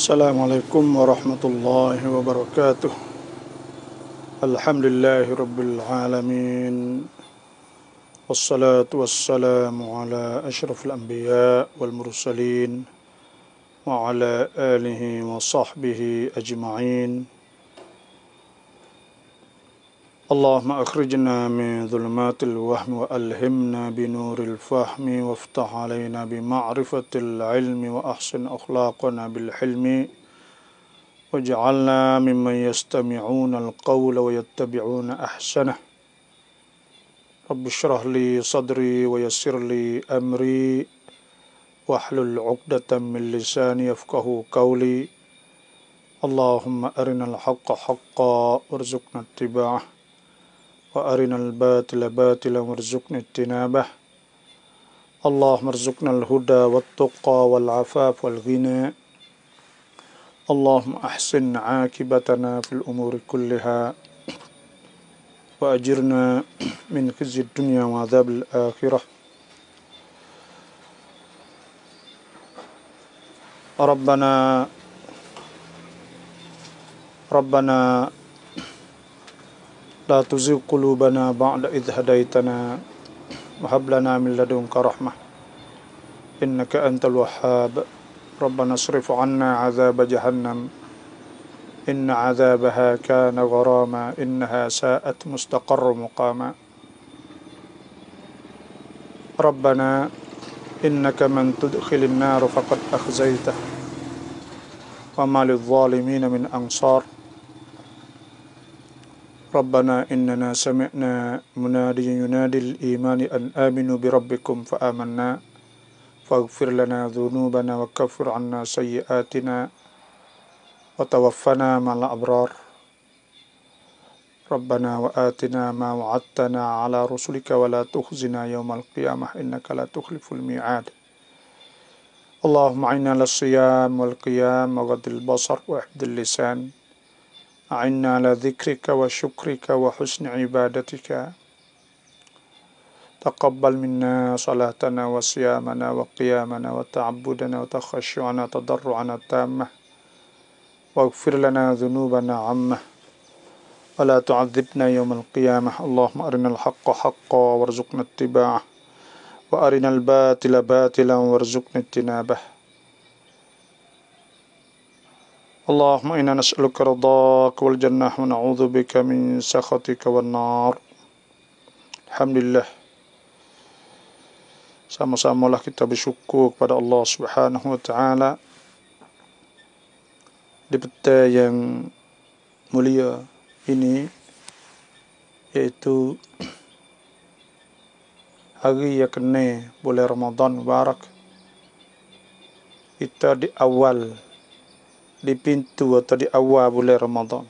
Assalamualaikum warahmatullahi wabarakatuh. Alhamdulillahi rabbil alamin. Wassalatu wassalamu ala asyrafil anbiya wal mursalin wa ala alihi wa sahbihi ajma'in. Allahumma akhrijna min dhulumatil wahmi wa alhimna binuril fahmi waftah alayna bima'rifatil ilmi wa ahsin akhlaqana bil hilmi waj'alna mimman yastami'una al-qawla wa yattabi'una ahsanah. Rabbi shrah li sadri wa yassir li amri wahlul 'uqdatam min lisani yafqahu qawli. Allahumma arinal haqqa haqqan warzuqna ittiba'ah wa arinal batila batilan warzuqna ijtinabah. Allahumma arzuqna al-huda wat-tuqa wal-'afaf wal-ghina. Allahumma ahsin 'aqibatana fil umuri kulliha wa ajirna min khizyid dunya wa 'adzabil akhirah. Rabbana la tuzigh qulubana ba'da idh hadaitana wa hab lana min ladunka rahmah innaka antal wahhab. Rabbana asrif 'anna 'adzaba jahannam inna 'adzabaha kana gharama innaha sa'at mustaqarra muqama. Rabbana innaka man tudkhilin nar faqad akhzaitah wa ma lidh-dhalimin min ansar. Rabbana innana sami'na munadiyan yunadi al-imani an aminu bi rabbikum fa amanna faghfir lana dhunubana wa kaffir 'anna sayyi'atina wa tawaffana ma'al abrar. Rabbana wa atina ma wa'adtana 'ala rusulika wa la tukhzina yawmal qiyamah innaka la tukhliful mi'ad. Allahumma 'inna lis-siyam wal qiyam wa ghadil basar wa ihdil lisan. A'inna ala dhikrika wa syukrika wa husni ibadatika. Taqabbal minna salatana wa siyamana wa qiyamana wa ta'abbudana wa takhashu'ana tadarru'ana tammah. Waghfir lana dhunubana 'ammah wa la tu'adzibna yawmal qiyamah. Allahumma arinal haqqa haqqan warzuqna ittiba'ah wa arinal batila batilan warzuqna ijtinabah. Allahumma inna nas'aluka ridhaka wal jannah wa na'udzu bika min sakhatika wan nar. Alhamdulillah, sama-samalah kita bersyukur kepada Allah Subhanahu wa taala di petang yang mulia ini, yaitu hari yang kena bulan Ramadan Mubarak. Kita di awal, di pintu atau di awal bulan Ramadan.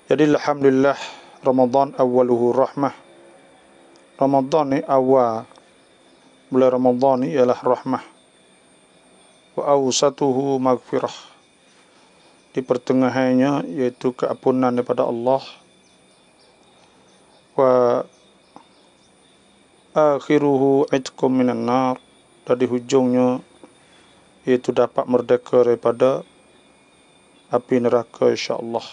Jadi alhamdulillah, Ramadan awaluhu rahmah. Ramadan ni awal bulan Ramadan ni ialah rahmah. Wa awsatuhu maghfirah. Di pertengahannya yaitu keampunan daripada Allah. Wa akhiruhu itqum minan nar. Dan di hujungnya yaitu dapat merdeka daripada api neraka insya-Allah.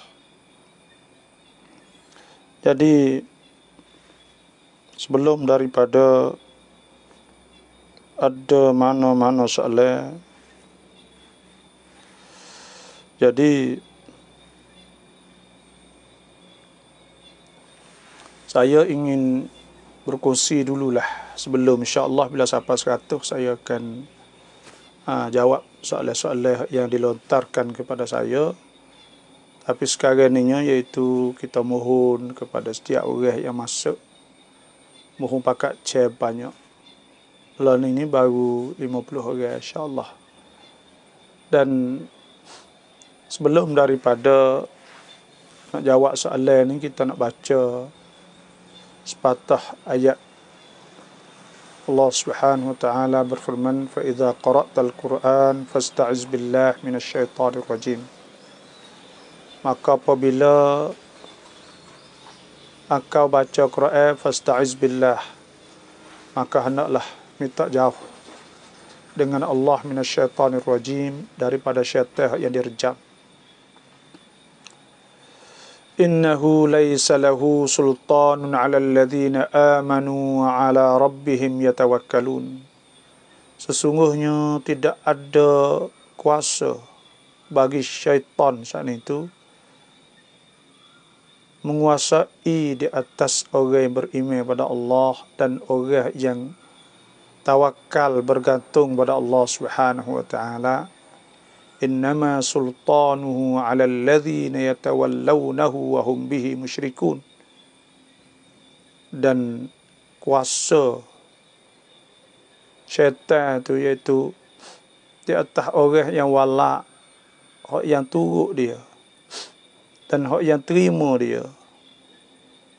Jadi sebelum daripada ada mana-mana soalan, jadi saya ingin berkongsi dululah sebelum insya-Allah bila sampai 100 saya akan jawab soalan-soalan yang dilontarkan kepada saya. Tapi sekarang ni iaitu kita mohon kepada setiap orang yang masuk, mohon pakat share banyak. Lalu ini baru 50 orang insya-Allah. Dan sebelum daripada nak jawab soalan ni, kita nak baca sepatah ayat. Allah Subhanahu wa taala berfirman, "Fa idza qara'tal Qur'an fasta'iz billahi minasyaitonir rajim." Maka apabila engkau baca Quran, fasta'iz billah, maka hendaklah minta jauh dengan Allah minasyaitanir rajim, daripada syaitan yang direjam. Innahu laysa lahu sultanun 'alal ladzina amanu wa 'ala rabbihim yatawakkalun. Sesungguhnya tidak ada kuasa bagi syaitan saat itu menguasai di atas orang yang beriman pada Allah dan orang yang tawakal bergantung pada Allah Subhanahu wa taala. Innama sultanuhu 'ala alladhina yatawallawnahu wa hum bihi musyrikun. Dan kuasa syaitan itu iaitu di atas orang yang wala, orang yang turut dia, dan orang yang terima dia,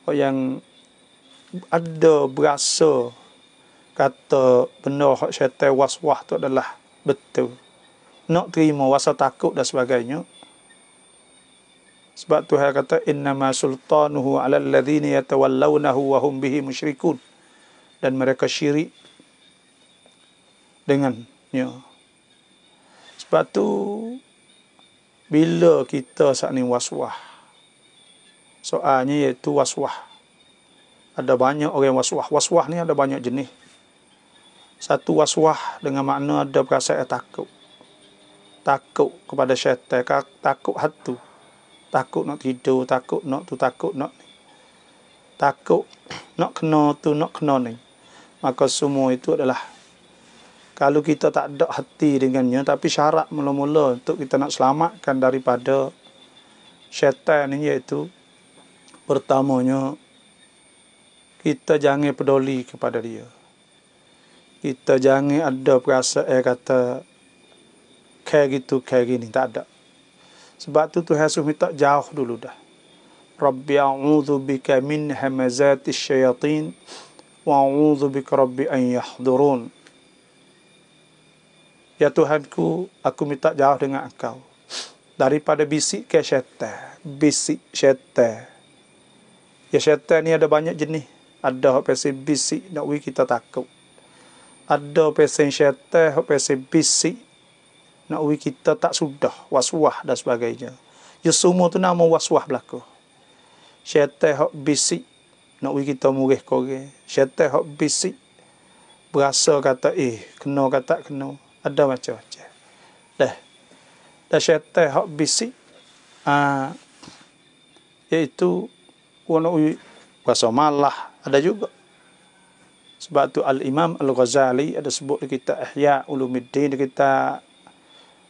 orang yang ada berasa kata benar hak syaitan waswah tu adalah betul, nak terima, rasa takut dan sebagainya. Sebab Tuhan kata innama sultanuhu 'alal ladzina yatawallawnahu wa hum bihi musyrikun, dan mereka syirik dengannya. Sebab tu bila kita saat ni waswah, soalnya iaitu waswah, ada banyak orang waswah. Waswah ni ada banyak jenis. Satu waswah dengan makna ada perasaan takut. Takut kepada syaitan, takut hatu, takut nak tidur, takut nak tu, takut nak ni, takut nak kena tu, nak kena ni. Maka semua itu adalah, kalau kita tak ada hati dengannya, tapi syarat mula-mula untuk kita nak selamatkan daripada syaitan ni iaitu, pertamanya kita jangan peduli kepada dia. Kita jangan ada perasaan kata kayak gitu, kayak gini, tak ada. Sebab tu Tuhan suruh minta jauh dulu dah. Rabbi a'udzu bika min hamazatis syayatin wa a'udzu bika rabbi an yahdurun. Ya Tuhanku, aku minta jauh dengan Engkau daripada bisik ke syaitan. Bisik syaitan. Ya syaitan ni ada banyak jenis. Ada hak pasal bisik nak we kita takut. Ada pasal syaitan hak pasal bisik nak we kita tak sudah, waswah dan sebagainya. Ya semua tu nama waswah berlaku. Syaitan hak bisik nak we kita murih korang. Syaitan hak bisik berasa kata kena kata kena. Ada macam-macam. Dah syaitan hak bisik iaitu nak we rasa malah, ada juga. Sebab tu Al-Imam Al-Ghazali ada sebut di kitab Ihya Ulumuddin, di kitab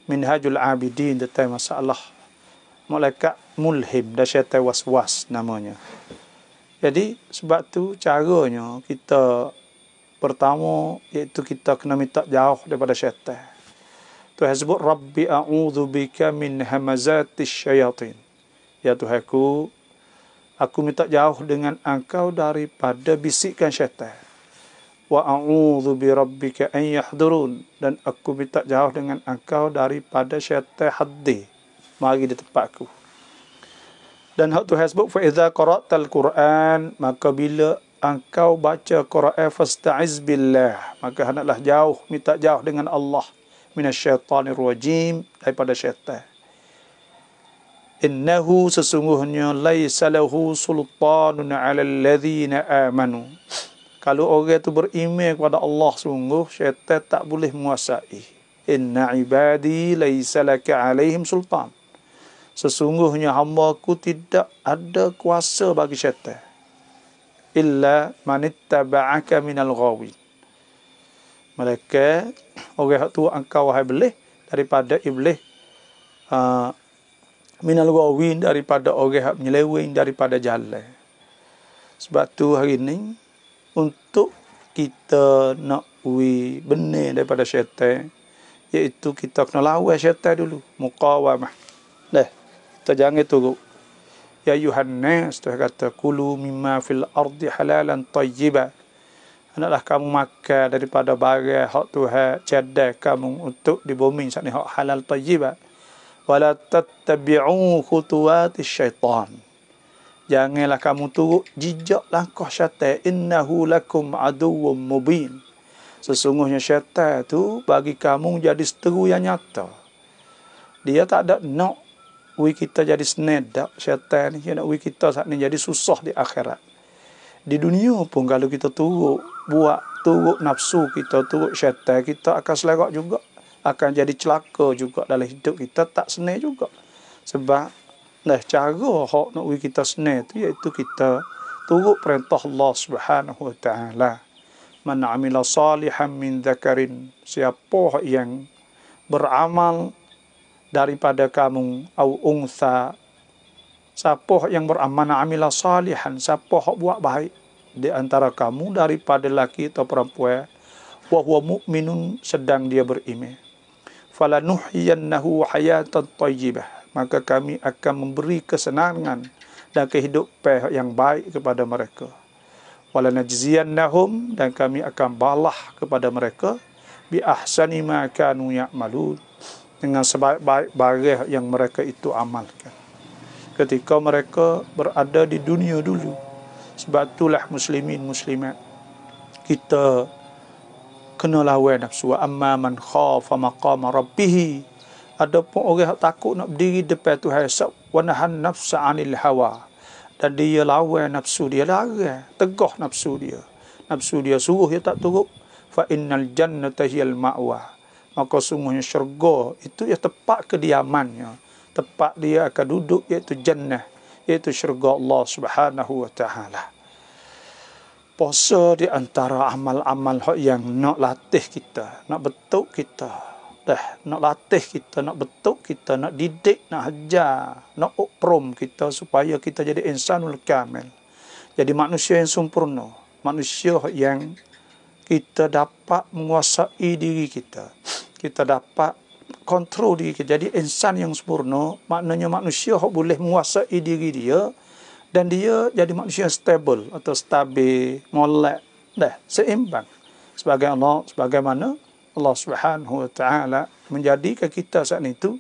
Minhajul Abidin, tentang masalah malaikat mulhim dan syaitan waswas namanya. Jadi sebab tu caranya kita pertama iaitu kita kena minta jauh daripada syaitan. Tuhan sebut Rabbi a'udzu bika min hamazatis syayatin. Ya Tuhanku, aku minta jauh dengan Engkau daripada bisikan syaitan. Wa a'udzu bi rabbika an yahdurun, dan aku minta jauh dengan Engkau daripada syaitan haddi mari di tempatku. Dan hak Tuhan sebut fa idza qara'tal Quran, maka bila engkau baca Quran fasta'iz billah, maka hendaklah jauh, minta jauh dengan Allah minasyaitanir rajim, daripada syaitan. Innahu, sesungguhnya, laisa lahu sultanun 'alal ladzina amanu. Kalau orang itu beriman kepada Allah, sungguh syaitan tak boleh menguasai. Inna ibadi laisa laka 'alaihim sultan. Sesungguhnya hamba-Ku tidak ada kuasa bagi syaitan. Illa manittaba'aka minal ghawin. Mereka orang tu engkau wahai belih daripada iblis, minal ghawin, daripada orang menyeleweng daripada jalan. Sebab tu hari ni untuk kita nak benar daripada syaitan, iaitu kita kena lawan syaitan dulu, muqawamah. Kita jangan turut. Ya Yuhannas, Tuhan kata, kulu mimma fil ardi halalan tayyiba. Hendaklah kamu makan daripada barang hak Tuhan cadai kamu untuk di bumi saat ni, hak halal tayyiba. Wala tattabi'u khutuwatis syaitan. Janganlah kamu turut jejak langkah syaitan. Innahu lakum aduwwum mubin. Sesungguhnya syaitan tu bagi kamu jadi seteru yang nyata. Dia tak ada nak kita jadi senedak. Syaitan ni nak kita saat ni jadi susah di akhirat. Di dunia pun kalau kita turut nafsu kita, turut syaitan, kita akan selerak juga. Akan jadi celaka juga dalam hidup kita, tak senang juga. Sebab cara hak nak kita senang tu iaitu kita turut perintah Allah Subhanahu wa taala. Man amila salihan min dzakarin, siapa yang beramal daripada kamu au unsa, siapa yang beramal amila salihan, siapa yang buat baik di antara kamu daripada laki atau perempuan, wa huwa mu'minun, sedang dia beriman, falanuhyiyannahu hayatan thayyibah, maka kami akan memberi kesenangan dan kehidupan yang baik kepada mereka. Walanajziyannahum, dan kami akan balah kepada mereka bi ahsani ma kanu ya'malun, dengan sebaik-baik barang yang mereka itu amalkan ketika mereka berada di dunia dulu. Sebab itulah muslimin muslimat, kita kena lawan nafsu. Wa amma man khafa maqama rabbih, adapun orang yang takut nak berdiri depan Tuhan, wa nahan nafsa 'anil hawa, dan dia lawan nafsu dia, larang tegah nafsu dia suruh dia tak turut, fa innal jannata hiyal ma'wa, maka sungguhnya syurga itu ya tempat kediamannya, tempat dia akan duduk, iaitu jannah, iaitu syurga Allah Subhanahu wa taala. Puasa di antara amal-amal yang nak latih kita, nak bentuk kita, nak latih kita, nak bentuk kita, nak didik, nak ajar, nak uprom kita supaya kita jadi insanul kamil, jadi manusia yang sempurna, manusia yang kita dapat menguasai diri kita, kita dapat kontrol diri kita, jadi insan yang sempurna. Maknanya manusia yang boleh menguasai diri dia, dan dia jadi manusia yang stable atau stabil, molek, seimbang, sebagaimana Allah Subhanahu wa taala menjadikan kita saat itu,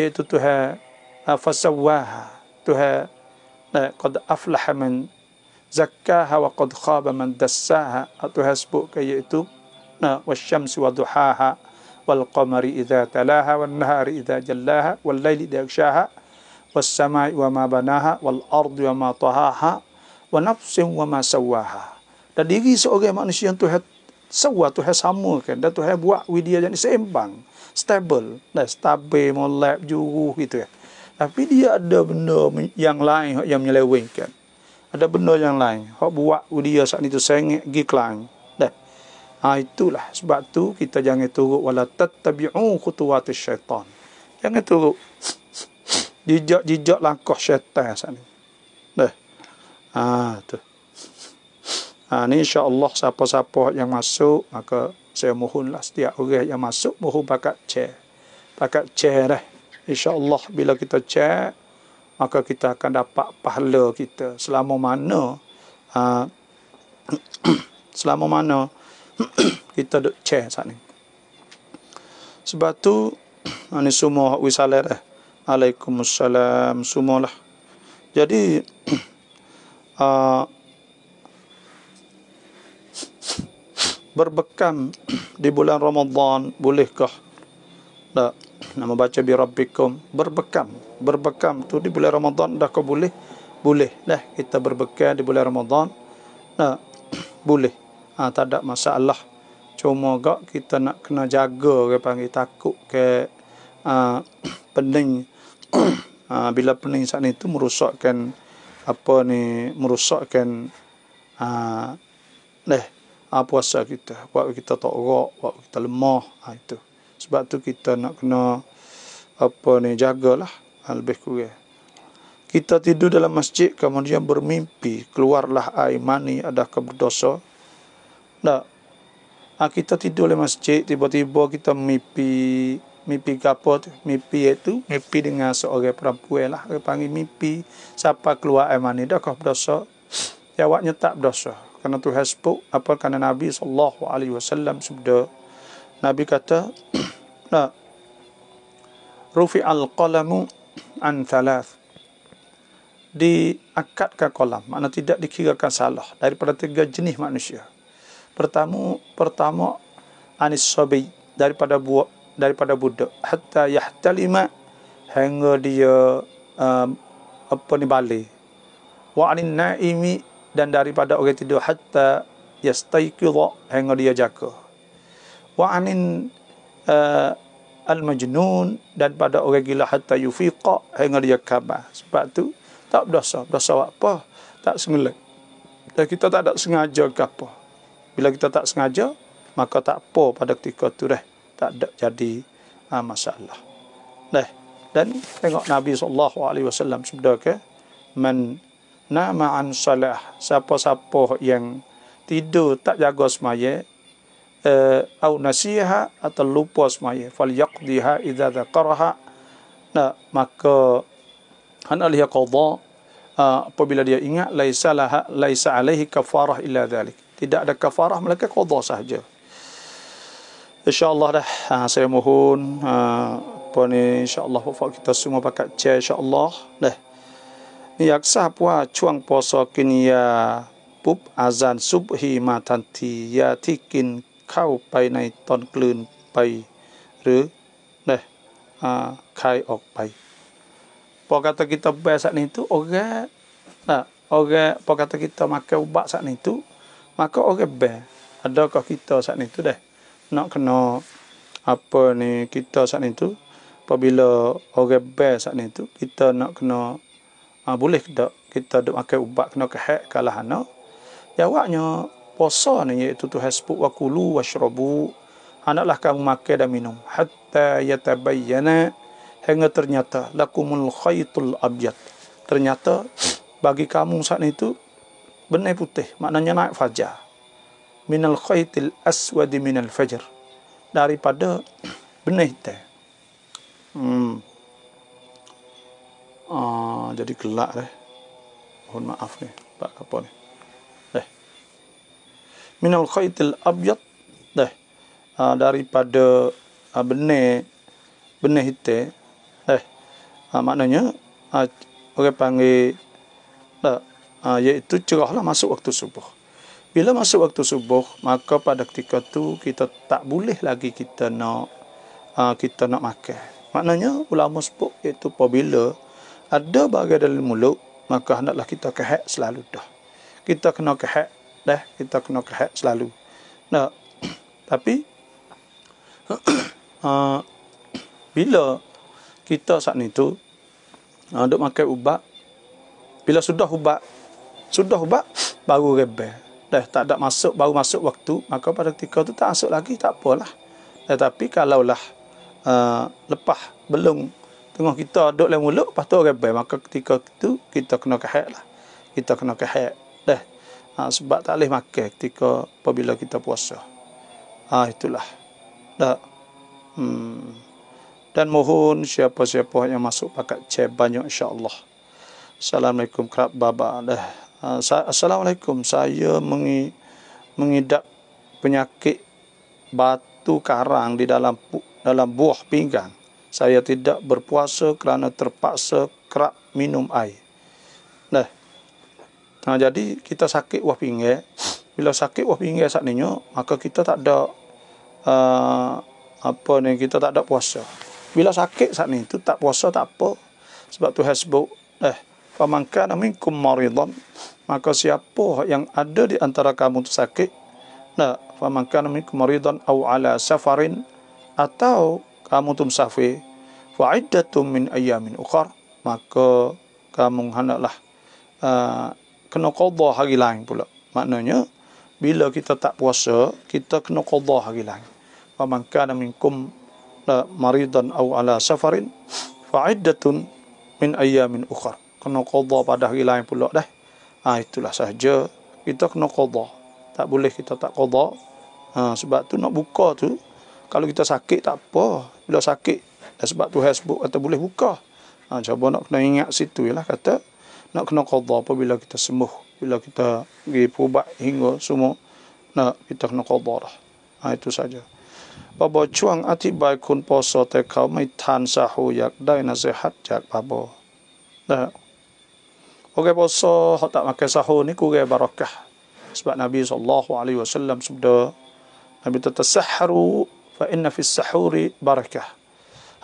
iaitu Tuhan fasawwaha, Tuhan qad aflaha man zakkaha wa qad khaba man dassaha, Tuhan sebut iaitu wasyamsi wa duhaha wal qamari idza talaha wan nahari idza jallaha wal laili idza yaghshaha was samai wa ma banaha wal ardi wa ma tahaha wa nafsin wa ma sawaha. Dan diri seorang manusia yang Tuhan sawa, Tuhan samakan, dan Tuhan buat dia jadi seimbang, stable, stabil, molek, juruh gitu ya. Tapi dia ada benda yang lain yang menyelewengkan. Ada benda yang lain hak buat dia saat itu sengit gi kelang. Itulah sebab tu kita jangan turut, wala tattabi'u khutuwatis syaitan. Jangan turut jejak langkah syaitan saat ni. Tu. Ni insya-Allah siapa-siapa yang masuk, maka saya mohonlah setiap orang yang masuk mohon pakat share dah. Insya-Allah bila kita share, maka kita akan dapat pahala kita selama mana kita duk share saat ni. Sebab tu ni semua wisalah dah. Waalaikumsalam semualah. Jadi berbekam di bulan Ramadan bolehkah? Tak, nama baca bi rabbikum, berbekam tu di bulan Ramadan dah kau boleh dah kita berbekam di bulan Ramadan. Tak boleh, tak ada masalah. Cuma gak kita nak kena jaga, ke panggil takut ke pening. Bila pening saat itu merosakkan puasa kita, buat kita tak gerak, buat kita lemah. Itu sebab tu kita nak kena jagalah lebih kurang. Kita tidur dalam masjid kemudian bermimpi keluarlah air mani, adakah berdosa? Tak. Kita tidur dalam masjid, tiba-tiba kita mimpi apa tu? Mimpi dengan seorang perempuan lah. Dia panggil mimpi siapa keluar air mani, adakah berdosa? Jawabnya tak berdosa. Karena Tuhan sebut karena Nabi SAW sebut, Nabi kata rufi'al qalamu an thalath, diangkatkan kolam, makna tidak dikirakan salah daripada 3 jenis manusia. pertama anis sabi, daripada budak, hatta yahtalima, hingga dia balik. Wa anin naimi, dan daripada orang tidur, hatta yastayqidha, hingga dia jaga. Wa anin al-majnun, dan pada orang gila, hatta yufiqa, hingga dia khabar. Sebab tu tak berdosa apa, tak sengaja. Dan kita tak ada sengaja ke apa. Bila kita tak sengaja, maka tak apa pada ketika tu tak ada jadi masalah. Dan tengok Nabi SAW sabda ke, man nama an salah, siapa-siapa yang tidur tak jaga semaya, au nasiha, atau lupa semaya, falyaqdiha idza dzakaraha, maka hendaklah dia qada apabila dia ingat, laisa alaihi kafarah illa dzalik, tidak ada kafarah melainkan qada sahaja. InsyaAllah saya mohon insyaAllah kita semua pakat cek insyaAllah ni yaksa puas chuang poso kini ya pup azan subhi ma tanti ya tikin kau pai nai ton klun pai hรือkhai ok pai. Apa kata kita biasa ni tu orang apa kata kita makan ubat saat ni tu, maka orang adakah kita saat ni tu nak kena kita saat ni tu, apabila orang saat ni tu kita nak kena boleh tak kita duk makan ubat kena kehak kalah anak. Jawabnya puasa ni iaitu Tuhan sebut wa kulu washrabu, hendaklah kamu makan dan minum hatta yatabayyana, hingga ternyata lakumul khaytul abyad, ternyata bagi kamu saat itu benai putih, maknanya naik fajar, minal khaytil aswadi minal fajr, daripada benai hitam. Jadi gelak mohon maaf nih Pak Kapol minal khaytil abyad daripada benai hitam, maknanya orang panggil iaitu cerahlah masuk waktu subuh. Bila masuk waktu subuh, maka pada ketika tu kita tak boleh lagi kita nak makan. Maknanya ulama sebut iaitu apabila ada bagai dalam mulut, maka hendaklah kita kehak selalu kita kena kehak kita kena kehak selalu. Tapi bila kita saat ni tu duk makan ubat, bila sudah ubat baru rebel tak ada masuk, baru masuk waktu, maka pada ketika tu tak masuk lagi tak apalah. Tetapi kalaulah lepas belum tengah kita duduk dalam mulut, lepas tu rebel, maka ketika itu kita kena kehak kita kena kehak sebab tak boleh makan ketika apabila kita puasa. Itulah dan mohon siapa-siapa yang masuk pakat cek banyak insya-Allah. Assalamualaikum kerap baba. Assalamualaikum, saya mengidap penyakit batu karang di dalam buah pinggang. Saya tidak berpuasa kerana terpaksa kerap minum air. Jadi kita sakit buah pinggang. Bila sakit buah pinggang saat ni, maka kita tak ada kita tak ada puasa. Bila sakit saat ni tu tak puasa tak apa. Sebab Tuhan sebut faman kana minkum maridan, maka siapa yang ada di antara kamu tu sakit, faman kana minkum maridan aw ala safarin, atau kamu tu musafir, fa iddatum min ayamin ukhar, maka kamu hendaklah kena qada hari lain pula. Maknanya bila kita tak puasa, kita kena qada hari lain. Faman kana minkum maridan aw ala safarin fa iddatun min ayamin ukhar, kena qada pada hari lain pula itulah sahaja, kita kena qada. Tak boleh kita tak qada. Sebab tu nak buka tu, kalau kita sakit tak apa. Bila sakit sebab Tuhan sebut kata boleh buka. Cuba nak kena ingat situ ialah kata nak kena qada apabila kita sembuh, bila kita pergi berubat hingga semua, kita kena qada dah. Itu saja. Baba chuang atibai kun poso te kau mai than sahu yak dai nasihat jak baba. Orang poso hok tak makan sahur ni kurang barakah. Sebab Nabi SAW sabda, Nabi tatasahharu fa inna fis sahuri barakah.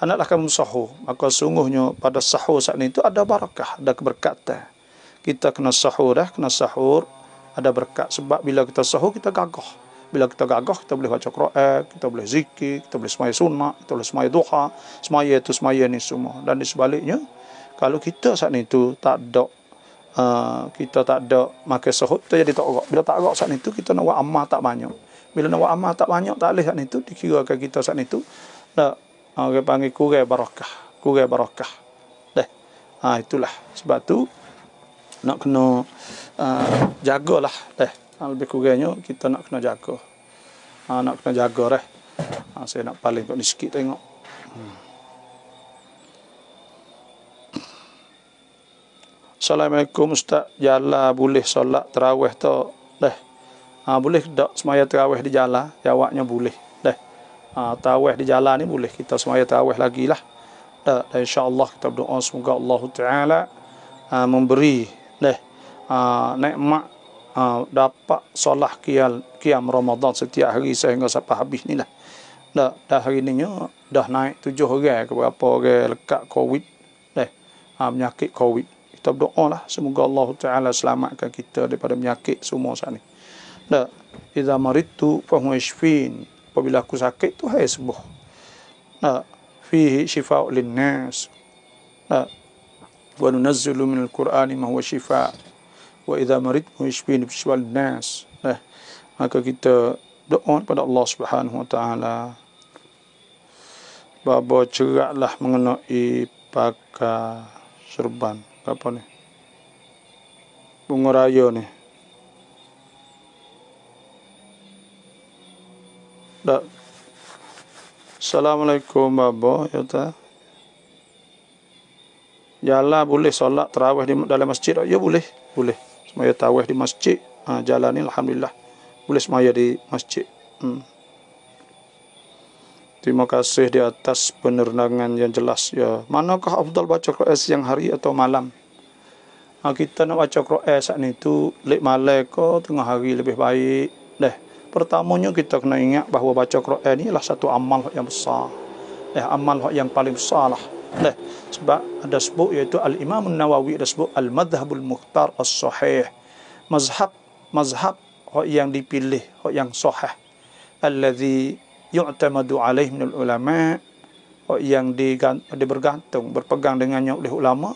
Hendaklah kamu sahur, maka sungguhnya pada sahur saat itu ada barakah, ada keberkatan. Kita kena sahur ada berkat. Sebab bila kita sahur kita gagah. Bila kita gagah kita boleh baca Quran, kita boleh zikir, kita boleh semaya sunnah, kita boleh semaya duha, semaya ni semua. Dan di sebaliknya, kalau kita saat itu tak ada kita tak ada makan sahur, kita jadi tak agak. Bila tak agak saat itu kita nak buat amal tak banyak. Bila nak buat amal tak banyak, tak boleh saat itu, dikirakan kita saat itu nak orang panggil kurang barakah. Itulah sebab tu nak kena jagalah lebih kurangnya kita nak kena jaga. Nak kena jaga saya nak paling kat ni sikit tengok. Assalamualaikum Ustaz, jalan boleh solat tarawih tu? Boleh tak semaya tarawih di jalan? Jawabnya boleh. Tarawih di jalan ni boleh, kita semaya tarawih lagi lah. Dan insya-Allah kita berdoa semoga Allah Taala memberi nikmat dapat solat qiyam Ramadan setiap hari sehingga sampai habis ni lah. Dah hari ni dah naik 7 orang ke berapa orang lekat COVID, penyakit COVID. Kita berdoa lah semoga Allah Taala selamatkan kita daripada penyakit semua saat ni. Idza maridtu fa huwa yashfin. Apabila aku sakit tu hai sembuh. Fihi shifaa'un lin-nas. Wa nunazzilu minal Qur'ani ma huwa shifaa' wa idza maridtu yashfin bi shifaa'in nas. Maka kita doa kepada Allah Subhanahu wa taala. Baba ceraklah mengenai pakai serban. Apa ni? Bunga raya ni. Assalamualaikum Baba, ya ta. Jalan boleh solat tarawih di dalam masjid? Ya boleh. Semaya tarawih di masjid. Jalan ni alhamdulillah boleh semaya di masjid. Terima kasih di atas penerangan yang jelas ya. Manakah afdal baca Quran siang hari atau malam? Kita nak baca Quran saat ni tu lek malam ke tengah hari lebih baik. Pertamanya kita kena ingat bahawa baca Quran ni adalah satu amal yang besar. Amal yang paling besar lah. Sebab ada sebut iaitu Al-Imam An-Nawawi ada sebut Al-Madhabul Mukhtar As-Sahih. Mazhab yang dipilih, yang sahih. Alladhi yu'tamadu alaih minal ulama, yang bergantung, berpegang dengannya oleh ulama.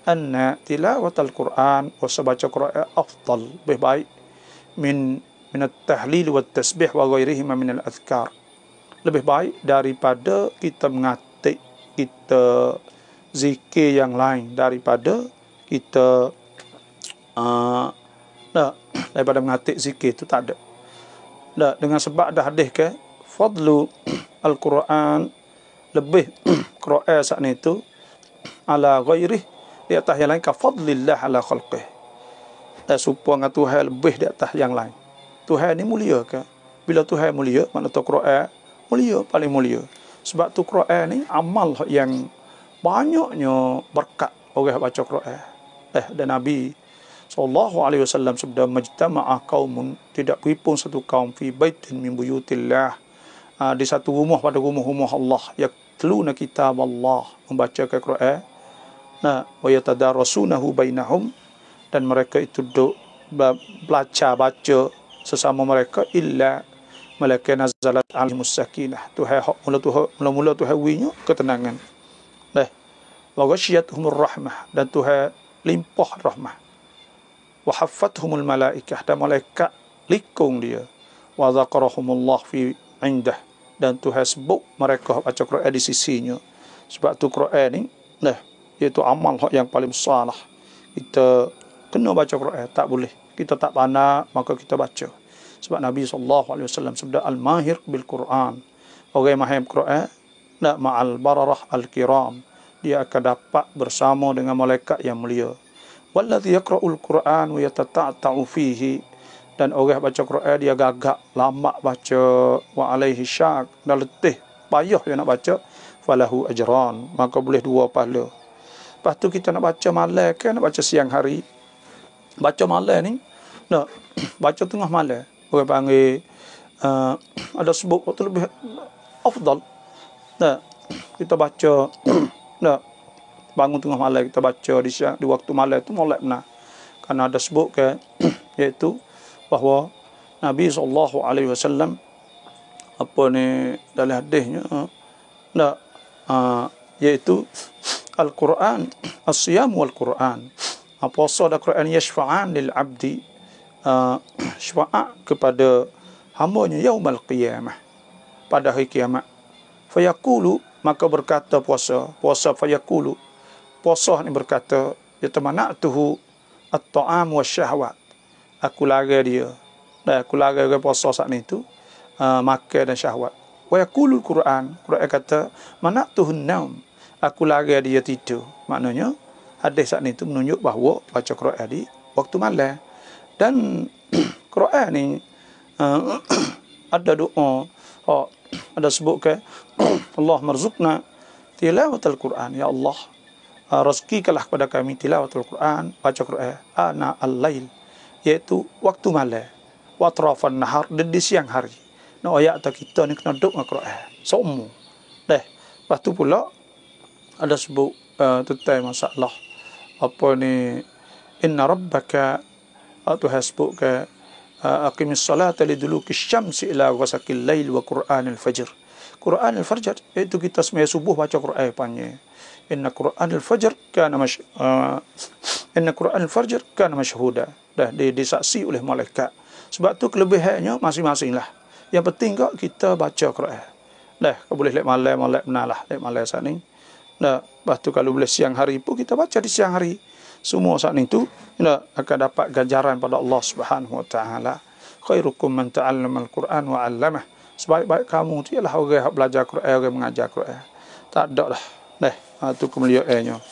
Anna tilawatal Quran, baca Quran afdal, lebih baik min at-tahlil wa tasbih wa ghairihima min al-adhkar. Lebih baik daripada kita mengatik, kita zikir yang lain, daripada kita daripada mengatik zikir itu tak ada. Dengan sebab ada hadis ke fadlu al-Quran, lebih Quran saat itu ala ghairih, di atas yang lain, ka fadlillah ala khalqih. Supaya Tuhan lebih di atas yang lain. Tuhan ni mulia ke? Bila Tuhan mulia, makna tu Quran mulia, paling mulia. Sebab tu Quran ni amal yang banyaknya berkat orang baca Quran. Dan Nabi SAW sabda, majtama'a qaumun, tidak berhimpun satu kaum fi baitin min buyutillah, di satu rumah pada rumah-rumah Allah, yatluna kitab Allah, membaca Quran, wa yatadarasunahu bainahum, dan mereka itu duduk baca sesama mereka, illa malaikat nazalat alaihimus sakinah, Tuhan mula-mula Tuhan winya ketenangan. Wa ghasyiyatuhumur rahmah, dan Tuhan limpah rahmah. Wa haffathumul malaikah, dan malaikat likung dia. Wa zakarahumullah fi indah, dan Tuhan sebut mereka baca Quran di sisinya. Sebab tu Quran ni iaitu amal yang paling besar lah. Kita kena baca Quran, tak boleh kita tak pandai maka kita baca. Sebab Nabi SAW sabda, al-mahir bil Quran, orang yang mahir Quran ma'al bararah al-kiram, dia akan dapat bersama dengan malaikat yang mulia. Walladhi yaqra'ul Quran wa yatata'ta'u fihi, dan orang baca Quran dia gagak lama baca, wa alaihi syak, dan letih payah dia nak baca, falahu ajran, maka boleh 2 pahala. Lepas tu kita nak baca malam ke nak baca siang hari? Baca malam ni Nak baca tengah malam, orang panggil ada sebut waktu lebih afdal. Nak kita baca nak bangun tengah malam kita baca di siang, di waktu malam itu molek benar. Karena ada sebut ke iaitu bahawa Nabi SAW apa ni dalam hadisnya nak iaitu Al-Quran, as-siyam wal-Quran. Puasa dan Quran yashfa'an lil abdi, syafaat kepada hamba-Nya yaumal qiyamah, pada hari kiamat. Fayaqulu, maka berkata puasa fayaqulu, puasa ni berkata, yatamana'tuhu at-ta'am wasyahwat. Aku larang dia, dan aku larang dia puasa saat ni tu makan dan syahwat. Wa yaqulu al-Quran, Quran kata mana'tuhu an-naum, aku larang dia tidur. Maknanya hadis saat ni tu menunjuk bahawa baca Quran di waktu malam. Dan Quran ni ada doa, ada sebut ke Allah marzuqna tilawatul Quran, ya Allah rezekikanlah kepada kami tilawatul Quran, baca Quran ana al-lail, iaitu waktu malam, wa atrafan nahar, dan di siang hari. Nak ayat kita ni kena duduk dengan Quran semua. Lepas tu pula ada sebut tentang masalah apa ni, inna rabbaka, Tuhan sebut ke aqimis salata liduluki syamsi ila ghasaqil lail wa Qur'anil fajr. Qur'anil fajr itu kita sembahyang subuh baca Quran panjang. Inna Qur'anil fajr kana mashhuda. Dah disaksi oleh malaikat. Sebab tu kelebihannya masing-masing lah. Yang penting kok kita baca Quran. Dah, kau boleh lek malam benar lah, lek malam saat ni. Dah, lepas tu kalau boleh siang hari pun kita baca di siang hari. Semua saat ni tu akan dapat ganjaran pada Allah Subhanahu wa taala. Khairukum man ta'allama al-Quran wa 'allamah. Sebaik-baik kamu tu ialah orang yang belajar Quran, orang yang mengajar Quran. Tak ada lah. Tu kemuliaannya.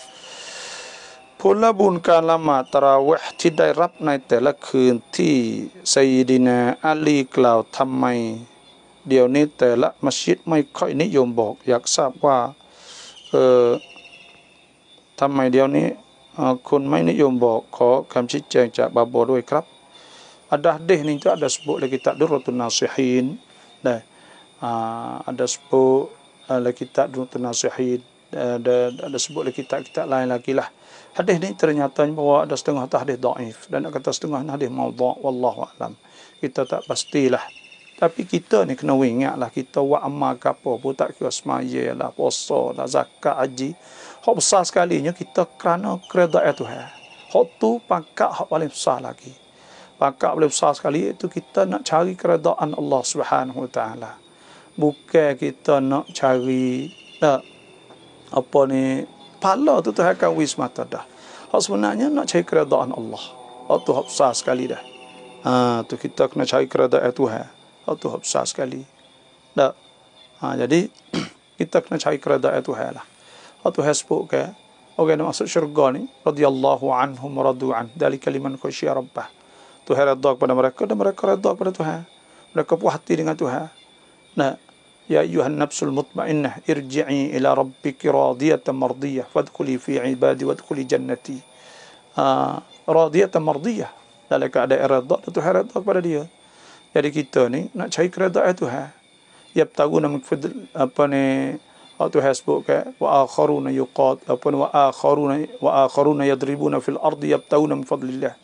Pula bun kalama tarawih ที่ได้รับในแต่ละคืนที่ไซยินาอาลีกล่าวทำไมเดี๋ยวนี้แต่ละมัสยิดไม่ค่อยนิยมบอก อยากทราบว่าทำไมเดี๋ยวนี้คนไม่นิยมบอก ขอคำชี้แจงจากบาโบด้วยครับ Ada hadis ni tu ada sebut lagi kitab Durratun Nasihin. Ada sebut lagi kitab Durratun Nasihin. Ada sebut lagi kitab lain lagi lah. Hadis ni ternyata bahawa ada setengah hadis dhaif dan kata setengah hadis maudhu', wallahu alam. Kita tak pastilah. Tapi kita ni kena ingatlah, kita buat amal ke apa pun tak kira semaya lah, puasa lah, zakat, haji. Hak besar sekalinya kita kerana keredaan Tuhan. Hak tu pangkat hak paling besar lagi. Pangkat paling besar sekali itu kita nak cari keredaan Allah Subhanahu wa taala. Bukan kita nak cari apa ni, pahala tu Tuhan akan wis mata dah. Hak sebenarnya nak cari keredaan Allah. Hak tu hak besar sekali dah. Tu kita kena cari keredaan Tuhan. Hak tu hak besar sekali. Jadi kita kena cari keredaan Tuhan lah. Hak Tuhan sebut ke orang yang masuk syurga ni, radhiyallahu anhum radu an, dzalika liman khasyiya rabbah. Tuhan redha kepada mereka dan mereka redha kepada Tuhan. Mereka puas hati dengan Tuhan. Ya ayuhan nafsul mutmainnah irji'i ila rabbiki radiyatan mardiyah fadkhuli fi ibadi wadkhuli jannati. Radiyatan mardiyah, dalam keadaan redha dan Tuhan redha kepada dia. Jadi kita ni nak cari keredaan Tuhan. Yabtaguna min fadl, apa ni, Tuhan sebut ke wa akharuna yuqat, wa akharuna yadribuna fil ardi yabtaguna min fadlillah.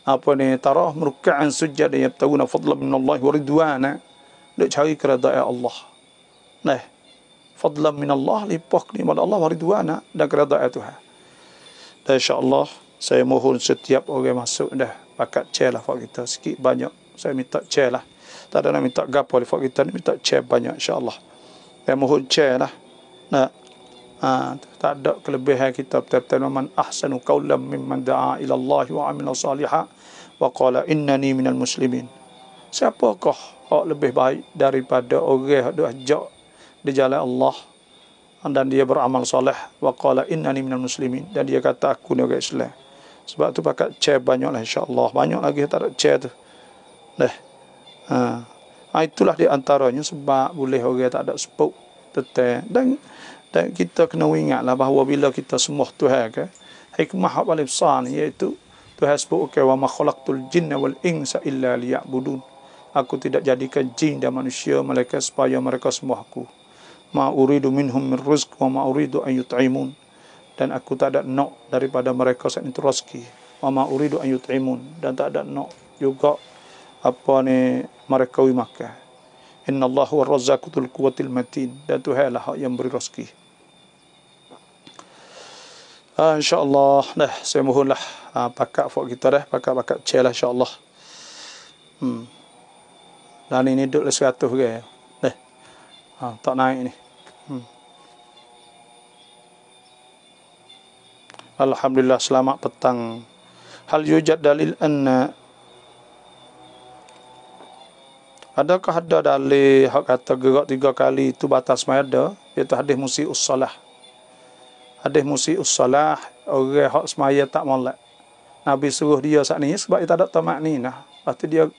Apa ni, tarahum ruk'an sujada yabtaguna fadlan min Allah wa ridwana. Nak cari keredaan Allah. Fadlan min Allah, limpah nikmat Allah wa ridwana, dan keredaan Tuhan. Dan insya-Allah saya mohon setiap orang masuk dah pakat share lah fak kita sikit banyak. Saya minta share lah. Tak ada nak minta gapo fak kita ni, minta share banyak insya-Allah. Saya mohon share lah. Tak ada kelebihan kita betul-betul. Man ahsanu qawlan mimman da'a ila Allah wa 'amila salihan wa qala innani minal muslimin. Siapakah lebih baik daripada orang yang ajak di jalan Allah dan dia beramal soleh, wa qala innani minal muslimin, dan dia kata aku ni orang Islam. Sebab tu pakat share banyaklah insya-Allah. Banyak lagi tak ada share tu. Itulah di antaranya sebab boleh orang tak ada sebut tentang. Dan kita kena ingatlah bahawa bila kita sembah Tuhan ke, hikmah yang paling besar ni iaitu Tuhan sebut wa ma khalaqtul jinna wal insa illa liya'budun. Aku tidak jadikan jin dan manusia melainkan supaya mereka sembah aku. Ma uridu minhum min rizq wa ma uridu an yut'imun. Dan aku tak ada nak daripada mereka saat itu rezeki. Wa ma uridu an yut'imun, dan tak ada nak juga apa ni mereka makan. Innallaha war-razzaqu dzul quwwatil matin. Dan Tuhanlah yang beri rezeki. InsyaAllah dah saya mohonlah pakat fok kita dah, pakat chair lah insyaAllah. Dan ini duduk 100 ke dah. Tak naik ni. Alhamdulillah, selamat petang. Hal yujad dalil anna, adakah ada dalil hak kata gerak 3 kali itu batas mai ada? Iaitu hadis musii'us salah. Hadis musii'us salah, orang hak semaya tak molek. Nabi suruh dia saat ni sebab dia tak ada tamakninah. Lepas tu dia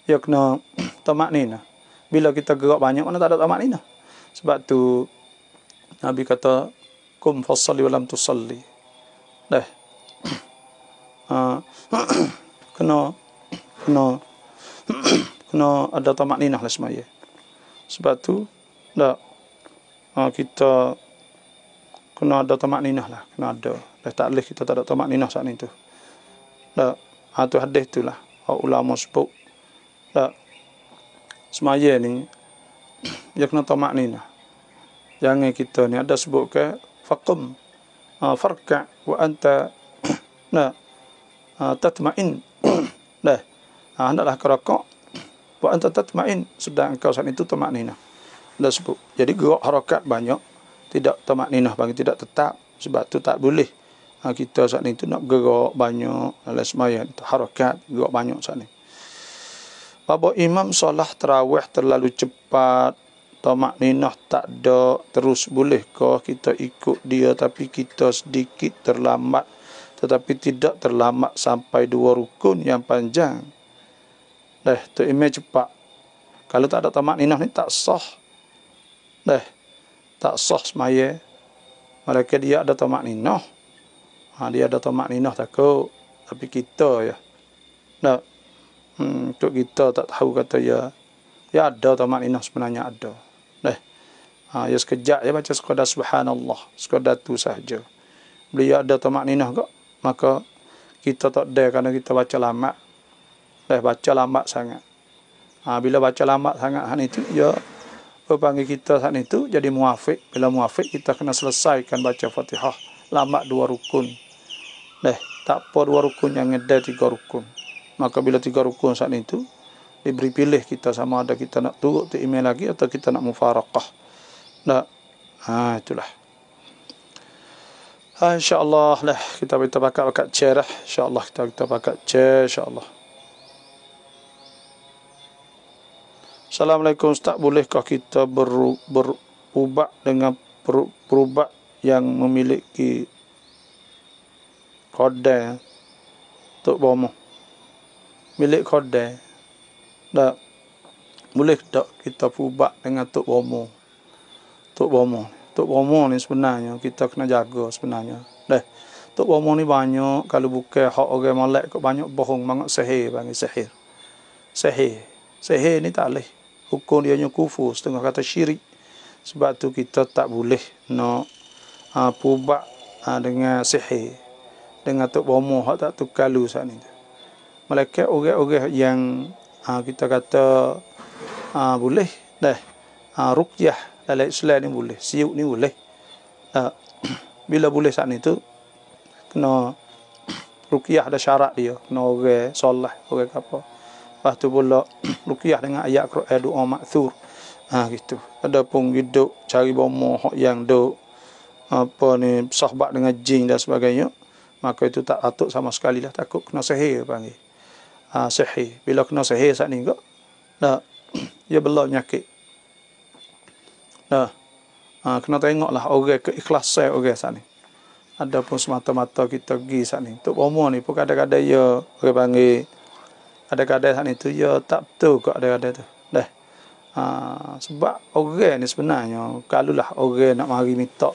dia kena tamakninah. Bila kita gerak banyak mana tak ada tamakninah. Sebab tu Nabi kata kum fasalli wa lam tusalli. Dah. Kena ada tamakninah lah semaya. Sebab tu kita kena ada tamakninah lah, kena ada. Dah tak boleh kita tak ada tamakninah saat itu. Dah, tu hadis itulah ulama sebut. Dah, semaya ni dia kena tamakninah. Jangan kita ni ada sebut ke faqum farka wa anta tatma'in. Dah, hendaklah kerakak wa anta tatma'in, sedang engkau saat itu tamakninah. Dah sebut. Jadi gerak harakat banyak tidak tamakninah, bagi tidak tetap. Sebab tu tak boleh kita saat ni tu nak gerak banyak dalam sembahyang, harakat gerak banyak saat ni. Bapa imam solat tarawih terlalu cepat, tamakninah tak ada, terus bolehkah kita ikut dia tapi kita sedikit terlambat tetapi tidak terlambat sampai 2 rukun yang panjang? Dah, tu imam cepat. Kalau tak ada tamakninah ni tak sah. Dah, tak sah semaya. Mereka dia ada tamakninah. Dia ada tamakninah takut. Tapi kita ya. Dah. Untuk kita tak tahu kata ya ada tamakninah, sebenarnya ada. Dah. Ya sekejap je baca sekadar subhanallah. Sekadar tu sahaja. Bila ada tamakninah kok, maka kita tak ada kerana kita baca lambat. Dah, baca lambat sangat. Bila baca lambat sangat itu ya panggil kita saat itu jadi muafiq. Bila muafiq kita kena selesaikan baca Fatihah lambat 2 rukun. Dah, tak apa 2 rukun, yang ada 3 rukun. Maka bila 3 rukun saat itu diberi pilih kita sama ada kita nak turut tu email lagi atau kita nak mufaraqah. Dah. Itulah. InsyaAllah lah kita pakat chair lah. InsyaAllah kita pakat chair insyaAllah. Assalamualaikum Ustaz, bolehkah kita berubat dengan perubat yang memiliki kodai Tok Bomo? Milik kodai. Tak boleh tak kita berubat dengan Tok Bomo? Tok Bomo ni sebenarnya kita kena jaga sebenarnya. Dah, Tok Bomo ni banyak, kalau bukan hak orang molek kok banyak bohong, banyak sihir, panggil sihir. Sihir ni tak boleh. Hukum dia kufur, setengah kata syirik. Sebab tu kita tak boleh nak pubat dengan sihir, dengan Tok Bomo hak tak tukalu saat ni. Malaikat orang-orang yang kita kata boleh dah ruqyah dalam Islam ni boleh, siuk ni boleh. Bila boleh saat ni tu kena ruqyah ada syarat dia, kena orang solat, orang apa. Lepas tu pula ruqyah dengan ayat Quran, doa ma'thur. Gitu. Adapun hidup cari bomo yang duk apa ni sahabat dengan jin dan sebagainya, maka itu tak patut sama sekali lah, takut kena sihir panggil. Sihir. Bila kena sihir saat ni kok, dia belak penyakit. Kena tengoklah orang keikhlasan orang saat ni. Adapun semata-mata kita pergi saat ni, Tok Bomo ni pun kadang-kadang ya orang panggil, kadang-kadang saat ni tu ya tak betul kok kadang-kadang tu. Dah. Sebab orang ni sebenarnya kalulah orang nak mari minta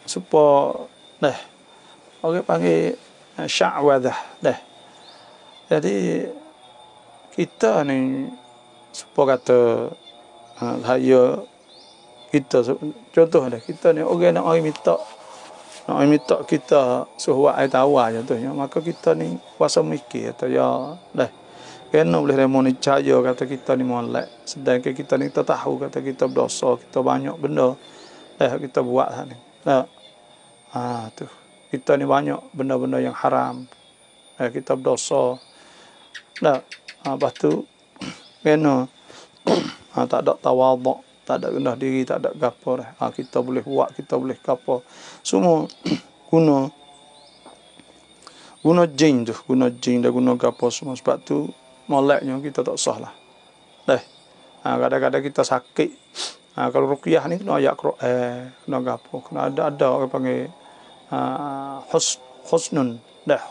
supaya dah orang panggil sya'wadah dah. Jadi kita ni supaya kata saya kita contoh dah, kita ni orang nak minta kita suruh buat air tawar contohnya, maka kita ni kuasa mikir atau ya dah kena boleh remo ni cahaya kata kita ni molek, sedangkan kita ni kita tahu kata kita berdosa, kita banyak benda kita buat ni. Tu kita ni banyak benda-benda yang haram, kita berdosa. Lepas tu kena tak ada tawaduk, tak ada rendah diri, tak ada gapo dah. Kita boleh buat, kita boleh gapo. Semua guna jin dan guna gapo semua. Sebab tu moleknya kita tak sah lah. Kadang-kadang kita sakit. Kalau ruqyah ni kena ayat Quran, kena gapo, kena ada orang panggil husnun,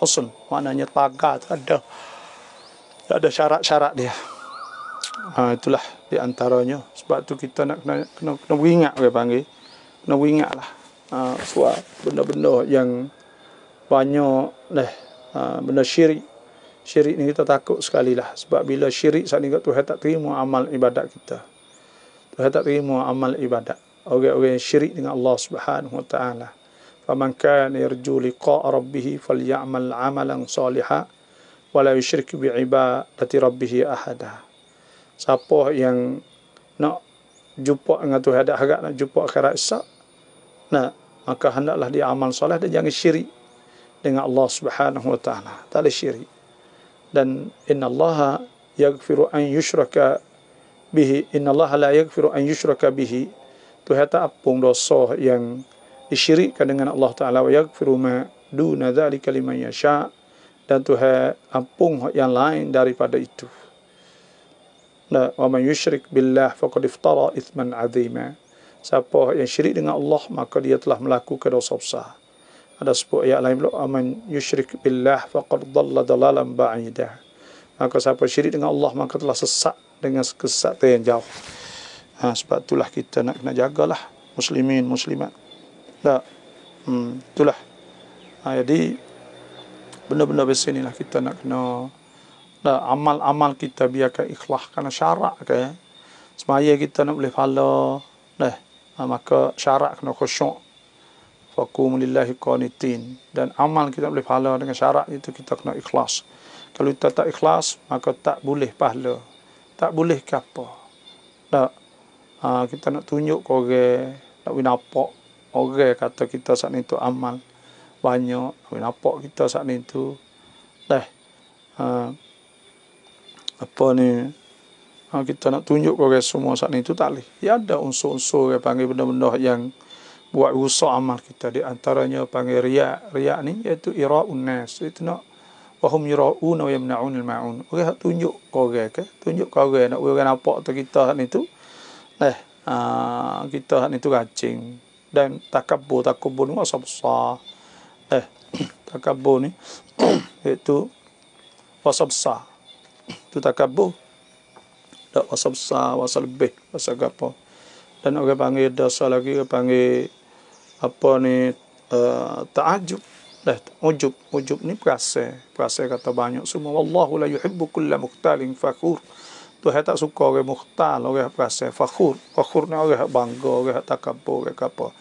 husn maknanya pagar tu ada syarat-syarat dia. Itulah di antaranya. Sebab tu kita nak kena beringat orang panggil. Kena beringatlah. Sebab benda-benda yang banyak benda syirik. Syirik ni kita takut sekali lah. Sebab bila syirik saat ni Tuhan tak terima amal ibadat kita. Tuhan tak terima amal ibadat. Orang-orang yang syirik dengan Allah Subhanahu wa taala. Faman kana yarju liqa'a rabbih falyamal 'amalan salihan wa la yusyrik bi ibadati rabbih ahada. Siapa yang nak jumpa dengan Tuhan, ada harap nak jumpa akhirat esok, maka hendaklah dia amal soleh dan jangan syirik dengan Allah Subhanahu wa taala. Tak ada syirik. Dan innallaha yaghfiru an yushraka bihi, innallaha la yaghfiru an yushraka bihi. Tuhan tak ampun dosa yang disyirikkan dengan Allah taala, wa yaghfiru ma duna dzalika liman yasha, dan Tuhan ampun yang lain daripada itu. Wa man yusyrik billah faqad iftara ithman 'azima. Siapa yang syirik dengan Allah maka dia telah melakukan dosa besar. Ada sebuah ayat lain pula, man yusyrik billah faqad dhalla dhalalan ba'ida. Maka siapa syirik dengan Allah maka telah sesat dengan kesesatan yang jauh. Sebab itulah kita nak kena jagalah muslimin muslimat. Itulah. Jadi benda-benda macam inilah kita nak kena amal-amal kita biarkan ikhlas, kerana syarat semaya kita nak boleh pahala maka syarat kena khusyuk, faqumu lillahi qanitin, dan amal kita boleh pahala dengan syarat itu kita kena ikhlas. Kalau kita tak ikhlas maka tak boleh pahala, tak boleh apa. Kita nak tunjuk ke orang, nak nampak orang kata kita saat ni tu amal banyak, nampak kita saat ni tu kita nak tunjuk ke orang semua saat ni tu tak boleh. Dia ada unsur-unsur yang panggil benda-benda yang buat rusak amal kita. Di antaranya panggil riak. Riak ni iaitu ira'un nas. Itu nak wahum yura'un wa yamna'un al-ma'un. Orang tunjuk ke orang tunjuk ke orang, nak orang nampak tu kita saat ni tu kita saat ni tu racing. Dan takabur ni masa besar. Takabur ni iaitu masa besar. Itu takabur. Tak wasa besar, wasa lebih, wasa apa. Dan orang panggil dosa lagi, orang panggil ta'ajub. Ujub ni perasa kata banyak semua. Wallahu la yuhibbu kulla mukhtalin fakhur. Tuhan tak suka orang mukhtal, orang perasa fakhur. Fakhur ni orang bangga, orang takabur, orang apa.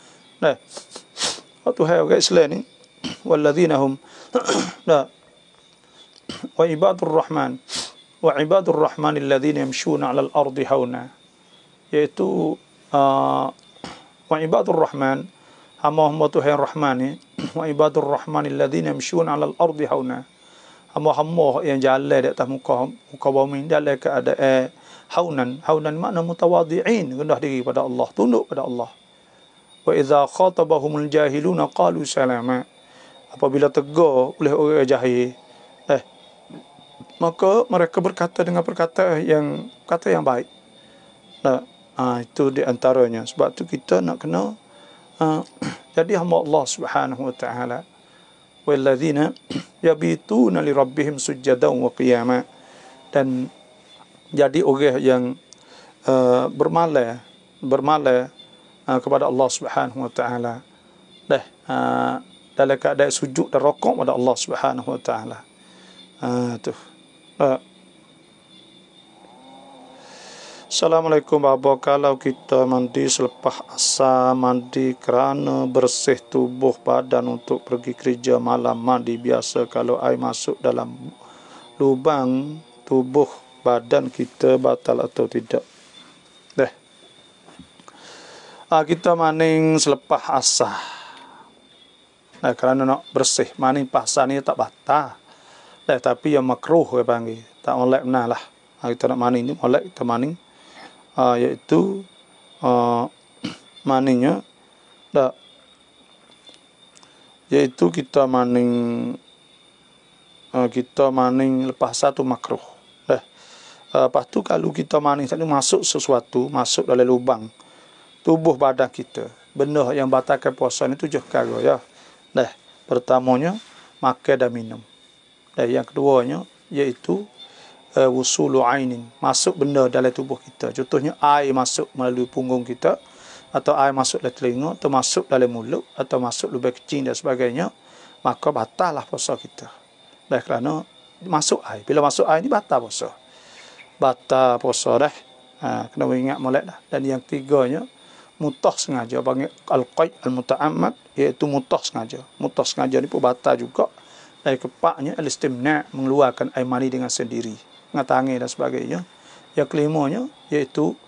Tuhan orang Islam ni walladzina hum wa ibadur rahman wa ibadur rahman alladhina yamshuna 'alal ardi hauna, iaitu wa ibadur rahman, hamba-hamba Tuhan Rahman ni, wa ibadur rahman alladhina yamshuna 'alal ardi hauna, hamba-hamba yang jalan di atas muka bumi dalam keadaan haunan makna mutawadhi'in, rendah diri pada Allah, tunduk pada Allah. Wa idza khatabahumul jahiluna qalu salama, apabila tegur oleh orang jahil maka mereka berkata dengan perkataan yang baik. Itu di antaranya. Sebab tu kita nak kena jadi hamba Allah Subhanahu wa taala. Walladzina yabituna li rabbihim sujadan wa qiyama, dan jadi orang yang bermalam kepada Allah Subhanahu wa taala. dalam keadaan sujud dan rokok pada Allah Subhanahu wa taala. Tu. Assalamualaikum Bapa, kalau kita mandi selepas asar, mandi kerana bersih tubuh badan untuk pergi kerja malam, mandi biasa, kalau air masuk dalam lubang tubuh badan kita batal atau tidak? Kita maning selepas asar. Kerana nak bersih, maning pasar ni tak batal. Tapi yang makruh ke panggil, tak molek benar lah. Kita nak maning ni molek kita maning. Iaitu maningnya tak, iaitu kita maning lepas satu makruh. Lepas tu kalau kita maning satu masuk sesuatu, masuk dalam lubang tubuh badan kita, benda yang batalkan puasa ni 7 perkara ya. Pertamanya makan dan minum. Yang keduanya iaitu wusulu ainin, masuk benda dalam tubuh kita. Contohnya air masuk melalui punggung kita, atau air masuk dalam telinga, atau masuk dalam mulut, atau masuk lubang kecil dan sebagainya, maka batal lah puasa kita. Kerana masuk air. Bila masuk air ni batal puasa. Batal puasa dah. Kena ingat molek dah. Dan yang ketiganya mutah sengaja, panggil al-qaid al-muta'ammad, iaitu mutah sengaja. Mutah sengaja ni pun batal juga. Dan kepaknya al-istimna', mengeluarkan air mani dengan sendiri, dengan tangan dan sebagainya. Yang kelimanya iaitu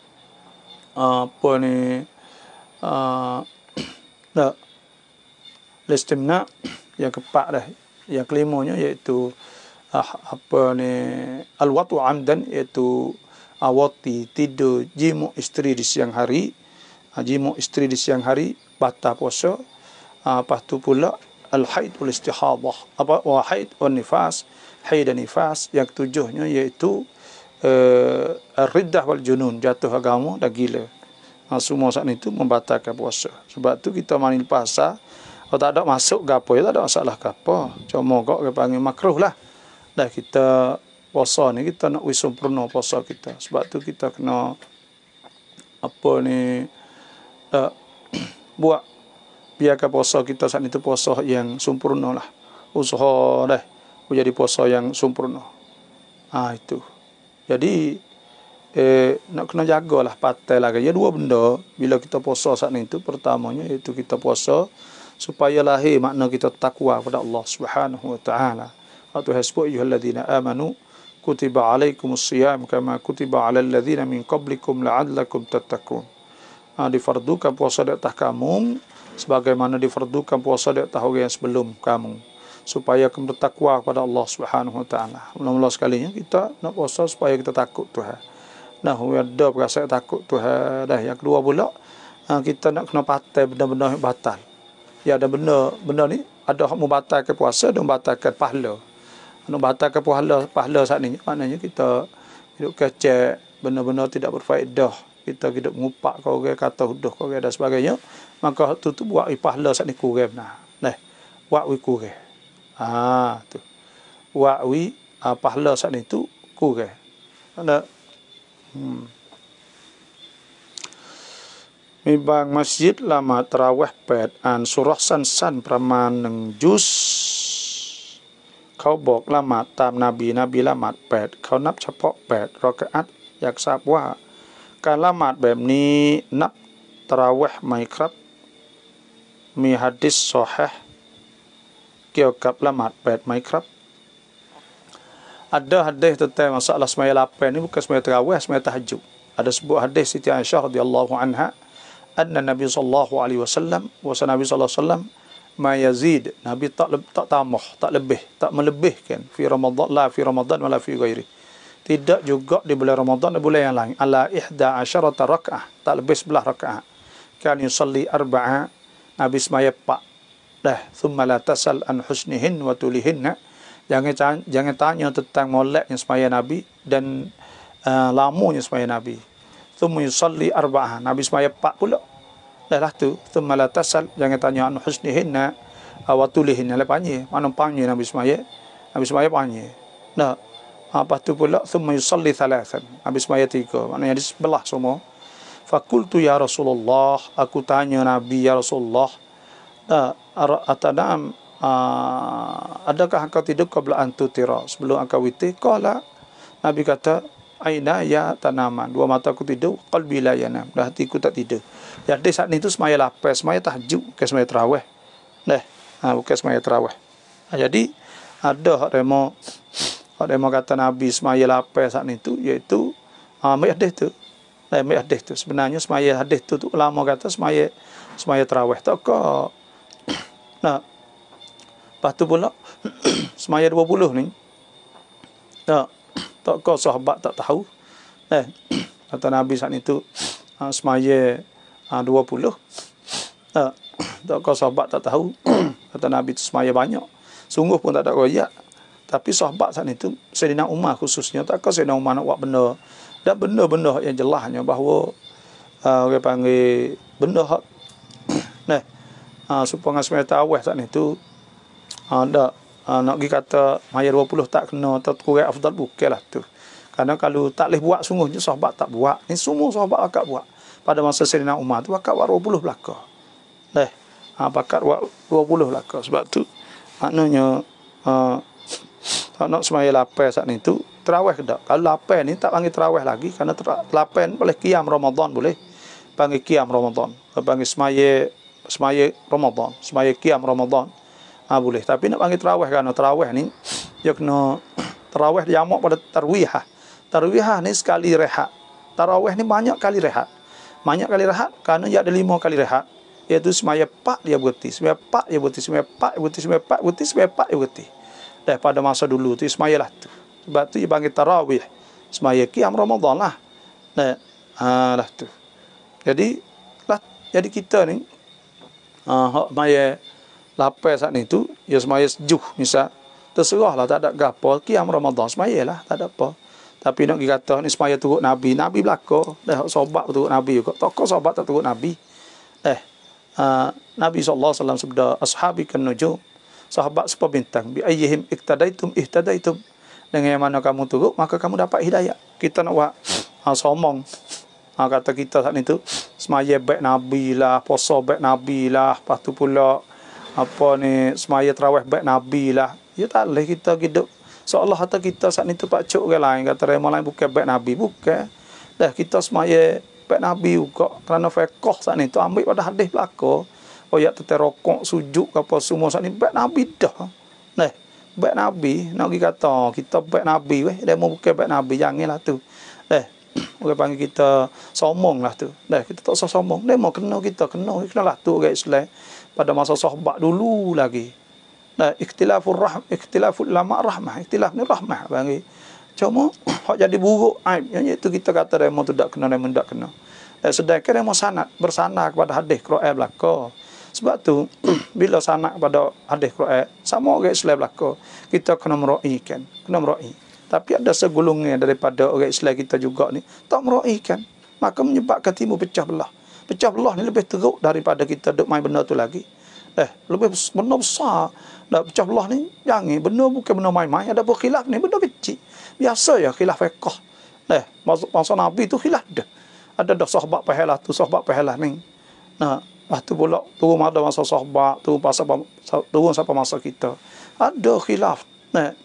al-istimna', yang kepak dah. Yang kelimanya iaitu al-watu amdan, iaitu awati, tidur, jimu isteri di siang hari. Jimu isteri di siang hari batal puasa. Lepas tu pula al-haid wal istihadah, haid wal nifas, haid dan nifas. Yang ketujuhnya iaitu ar-riddah wal junun, jatuh agama dan gila. Semua saat itu membatalkan puasa. Sebab tu kita mandi puasa, kalau tak ada masuk gapo ya, tak ada masalah gapo. Cuma kok ke panggil makruh lah. Dah kita puasa ni kita nak sempurna puasa kita. Sebab tu kita kena buat biarkan puasa kita saat itu puasa yang sempurna lah. Usaha dah menjadi puasa yang sempurna. Itu. Jadi nak kena jagalah patai lagi. Ya, dua benda bila kita puasa saat itu. Pertamanya iaitu kita puasa supaya lahir makna kita takwa kepada Allah Subhanahu wa taala. Atau hasbu ayyuhalladzina amanu kutiba alaikumusiyam kama kutiba alal ladzina min qablikum la'allakum tattaqun. Difardukan puasa di atas kamu sebagaimana difardukan puasa di atas orang yang sebelum kamu, supaya kamu bertakwa kepada Allah Subhanahu wa taala. Mula-mula sekalinya kita nak puasa supaya kita takut Tuhan. Ada perasaan takut Tuhan dah. Yang kedua pula, kita nak kena patai benda-benda yang batal. Ya, ada benda ni ada hak membatalkan puasa, ada membatalkan pahala. Membatalkan pahala saat ni maknanya kita hidup kecek, benda-benda tidak berfaedah. Kita hidup ngupak kau orang, kata huduh kau orang dan sebagainya, maka tu buat pahala saat ni kurang nah. Buat kurang. Tu. Buat pahala saat ni tu kurang. Ada Mibang masjid lama terawih pet an surah san praman neng jus. Kauบอกละหมาดตามนบีละหมาด8เขานับเฉพาะ8รอกะอัตอยากทราบว่าการละหมาดแบบนี้นับตะเราะเวห์ไหมครับมีหะดีษซอฮีห์เกี่ยวกับละหมาด8ไหมครับ Ada hadis tentang masalah sembahyang 8 ni bukan sembahyang tarawih, sembahyang tahajud. Ada sebuah hadis Siti Aisyah radhiyallahu anha, anna Nabi sallallahu alaihi wasallam wa Nabi sallallahu alaihi wasallam ma yazid, Nabi tak tambah, tak lebih, tak melebihkan fi Ramadan, la fi Ramadan wala fi ghairi. Tidak juga di bulan Ramadan dan bulan yang lain. Ala 11 rakaah, tak lebih 11 rakaah. Kan yusalli arba'a, Nabi semaya 4. Dah, thumma la tasal an husnihin wa tulihinna. Jangan tanya tentang moleknya semaya Nabi dan lamanya semaya Nabi. Thumma yusalli arba'a, Nabi semaya 4 pula. Dah lah tu, thumma la tasal, jangan tanya an husnihinna wa tulihinna. Lepanya, mana panggil Nabi semaya? Nabi semaya panggil. Nah, lepas tu pula thumma yusalli thalathan, Nabi semaya 3, maknanya di sebelah semua. Fakultu ya Rasulullah, aku tanya Nabi ya Rasulullah, atanam adakah engkau tidur qabla an tutira, sebelum engkau witir? Qala, Nabi kata, aina ya tanaman, dua mataku tidur, qalbi la yanam, dah hatiku tak tidur. Jadi saat itu semaya lapar, semaya tahajud, bukan semaya tarawih. Bukan semaya tarawih. Jadi ada hak demo kata Nabi semaya lapar saat itu, iaitu mai hadis tu. Mai hadis tu sebenarnya semaya hadis tu ulama kata semaya tarawih tak ke. Nah, lepas tu pula semaya 20 ni. Tak ke sahabat tak tahu. Kata Nabi saat itu semaya 20. Tak ke sahabat tak tahu. Kata Nabi itu semaya banyak. Sungguh pun tak ada royak. Tapi sahabat saat itu, Sayyidina Umar khususnya, tak ke Sayyidina Umar nak buat benda. Dan benda-benda yang jelasnya bahawa orang panggil benda hak supaya semaya tarawih saat itu nak pergi kata maya 20 tak kena atau kurang afdal, bukanlah tu. Karena kalau tak boleh buat sungguhnya sahabat tak buat. Ni semua sahabat akak buat. Pada masa Sayyidina Umar tu akak buat 20 belaka. Pakat buat 20 belaka. Sebab tu maknanya tak nak semaya lapar saat ni tu tarawih ke tak? Kalau lapar ni tak panggil tarawih lagi, kerana lapar ni boleh qiyam Ramadan, boleh panggil qiyam Ramadan. Panggil semaya Ramadan, semaya qiyam Ramadan. Boleh. Tapi nak panggil tarawih, kerana tarawih ni dia kena tarawih jamak pada tarwihah. Tarwihah ni sekali rehat. Tarawih ni banyak kali rehat. Banyak kali rehat kerana dia ada 5 kali rehat. Iaitu semaya 4 dia berhenti, semaya 4 dia berhenti, semaya 4 dia berhenti, semaya 4 berhenti, semaya 4 dia berhenti. Pada masa dulu tu semaya lah tu. Sebab tu dia panggil tarawih. Semaya qiyam Ramadan lah. Lah tu. Jadi kita ni hak maya lapar saat ni tu, ya semaya sejuh misal. Terserahlah, tak ada gapo, qiyam Ramadan semaya lah, tak ada apa. Tapi nak kata ni semaya turut Nabi, Nabi belaka. Hak sahabat turut Nabi juga. Tak kau sahabat tak turut Nabi. Nabi SAW sabda, ashabi kan nujum, sahabat seperti bintang, bi ayyihim iktadaitum ihtadaitum, dengan yang mana kamu turut maka kamu dapat hidayah. Kita nak buat somong, kata kita saat itu semaya baik Nabi lah, puasa baik Nabi lah, lepas tu pula semaya tarawih baik Nabi lah. Ya tak boleh kita hidup seolah kata kita saat itu pak cuk orang lain, kata rema lain bukan baik Nabi, bukan. Kita semaya baik Nabi juga, kerana fiqh saat itu ambil pada hadis belaka. Ya terokok sujud apa semua saat ni baik Nabi dah. Baik Nabi nak pergi kata kita baik Nabi dia mau bukan baik Nabi, janganlah tu. Orang panggil kita somong lah tu. Kita tak usah somong. Dia mau kena kita kenalah tu orang Islam pada masa sahabat dulu lagi. Ikhtilaful ulama rahmah. Ikhtilaf ni rahmah panggil. Cuma hak jadi buruk aib yang itu kita kata dia mau tidak kena, dia tidak kena. Sedangkan dia mau sanad bersandar kepada hadis Quran belaka. Sebab tu bila sanad kepada hadis Quran sama orang Islam belaka, kita kena meraikan, Tapi ada segolongan daripada orang Islam kita juga ni tak meraikan, maka menyebabkan timbul pecah belah. Pecah belah ni lebih teruk daripada kita duk main benda tu lagi. Lebih benda besar. Pecah belah ni jangan benda, bukan benda main-main. Ada pun khilaf ni benda kecil. Biasa ya khilaf fiqh. Masa Nabi tu khilaf dah. Ada dah sahabat pahalah tu, sahabat pahalah ni. Lepas tu pula turun ada masa sahabat, turun sampai masa kita. Ada khilaf.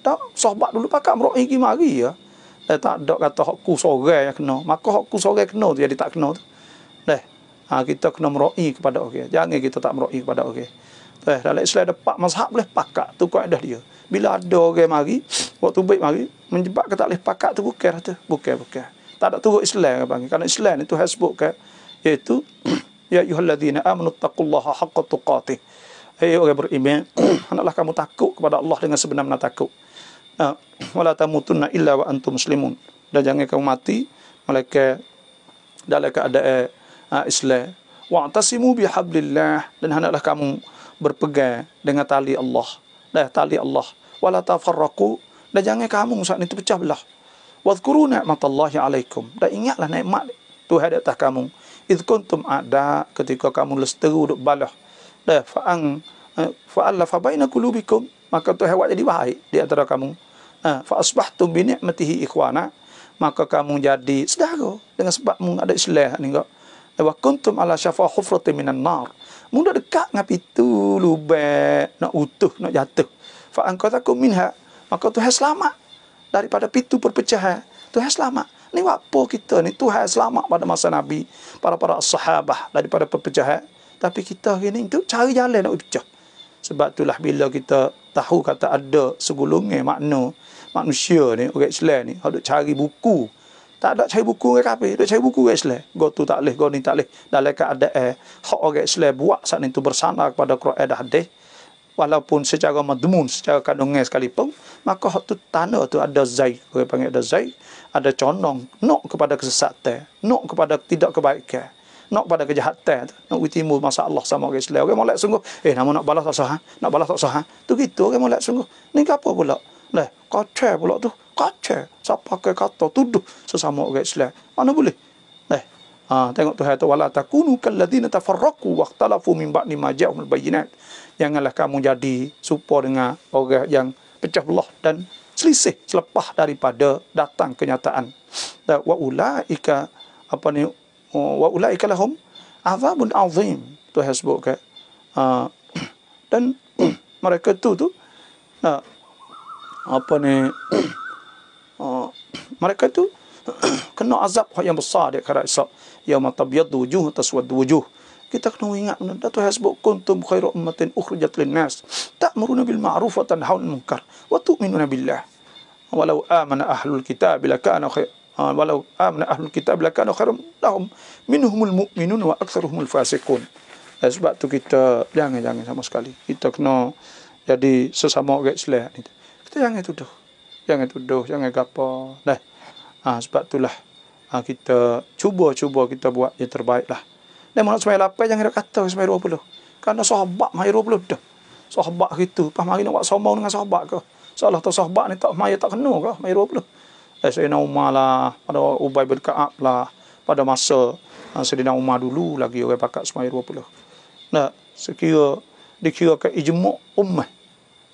Tak sahabat dulu pakat mero'i pergi mari ya. Tak ada kata hakku sorang yang kena. Maka hakku sorang kena tu jadi tak kena tu. Kita kena mero'i kepada orang. Jangan kita tak mero'i kepada orang. Dalam Islam ada 4 mazhab boleh pakat tu kaedah dia. Bila ada orang mari, waktu baik mari, menyebabkan tak boleh pakat tu bukan tu. Bukan. Tak ada turut Islam panggil. Kerana Islam itu hasbuk iaitu ya ayyuhalladzina amanu taqullaha haqqa tuqatih. Hai orang beriman, hendaklah kamu takut kepada Allah dengan sebenar-benar takut. Wala tamutunna illa wa antum muslimun. Dan jangan kamu mati melainkan dalam keadaan Islam. Wa'tasimu bihablillah, dan hendaklah kamu berpegang dengan tali Allah. Tali Allah. Wala tafarraqu, dan jangan kamu saat itu pecah belah. Wadhkuru ni'matallahi alaikum, dan ingatlah nikmat Tuhan di atas kamu. Idh kuntum a'da, ketika kamu lesteru duk balah. Fa'allafa baina qulubikum, maka Tuhan buat jadi baik di antara kamu. Fa asbahtum bi ni'matihi ikhwana, maka kamu jadi saudara dengan sebabmu ada Islam ni enggak. Wa kuntum ala syafa hufratin minan nar, Mudah dekat dengan pitu lubek nak utuh nak jatuh. Fa anqadhakum minha, maka Tuhan selamat daripada pitu perpecahan. Tuhan selamat. Ni apa kita ni? Tuhan selamat pada masa Nabi, para sahabah daripada perpecahan. Tapi kita hari ni tu cari jalan nak pecah. Sebab itulah bila kita tahu kata ada segulungan makna manusia ni, orang Islam ni, duk cari buku. Tak ada cari buku orang kafir, duk cari buku orang Islam. Go tu tak leh, go ni tak leh. Dalam keadaan hak orang Islam buat saat itu bersandar kepada Quran dan hadis, walaupun secara madmun, secara kandungan sekalipun, maka hak tu tanda tu ada zai, orang panggil ada zai, ada condong nak kepada kesesatan, nak kepada tidak kebaikan, nak pada kejahatan, nak timbul masalah sama orang Islam. Orang molek sungguh, nama nak balas tak sah, nak balas tak sah. Tu gitu orang molek sungguh. Ni apa pula? Lah, kacau pula tu. Kacau. Siapa pakai kata tuduh sesama orang Islam. Mana boleh? Tengok Tuhan tu, wala takunu kalladzina tafarraqu waqtalafu min ba'di ma ja'ahumul bayyinat. Janganlah kamu jadi serupa dengan orang yang pecah belah dan selisih selepas daripada datang kenyataan. Wa ulaika wa ulaika lahum azabun azim. Tuhan sebutkan. Dan mereka tu mereka tu kena azab yang besar di akhirat esok. Yauma tabyaddu wujuh taswaddu wujuh. Kita kena ingat benda Tuhan sebut kuntum khairu ummatin ukhrijat lin-nas ta'muruna bil ma'ruf wa tanhauna 'anil munkar wa tu'minuna billah. Walau amana ahlul kitab lakana khairum lahum minhumul mu'minun wa aktsaruhumul fasiqun. Sebab tu kita jangan sama sekali. Kita kena jadi sesama orang Islam ni. Kita jangan tuduh, jangan gapo. Sebab itulah kita cuba kita buat yang terbaik lah. Dan nak semai 8 jangan nak kata semai 20. Kerana sahabat mai 20 dah. Sahabat gitu, pas mari nak buat sombong dengan sahabat ke? Salah tu sahabat ni tak mai tak kena ke mai 20. Sayyidina Umar lah, pada Ubay bin Ka'ab lah, pada masa Sayyidina Umar dulu lagi orang pakat semai 20. Dikira ke ijmu' ummah.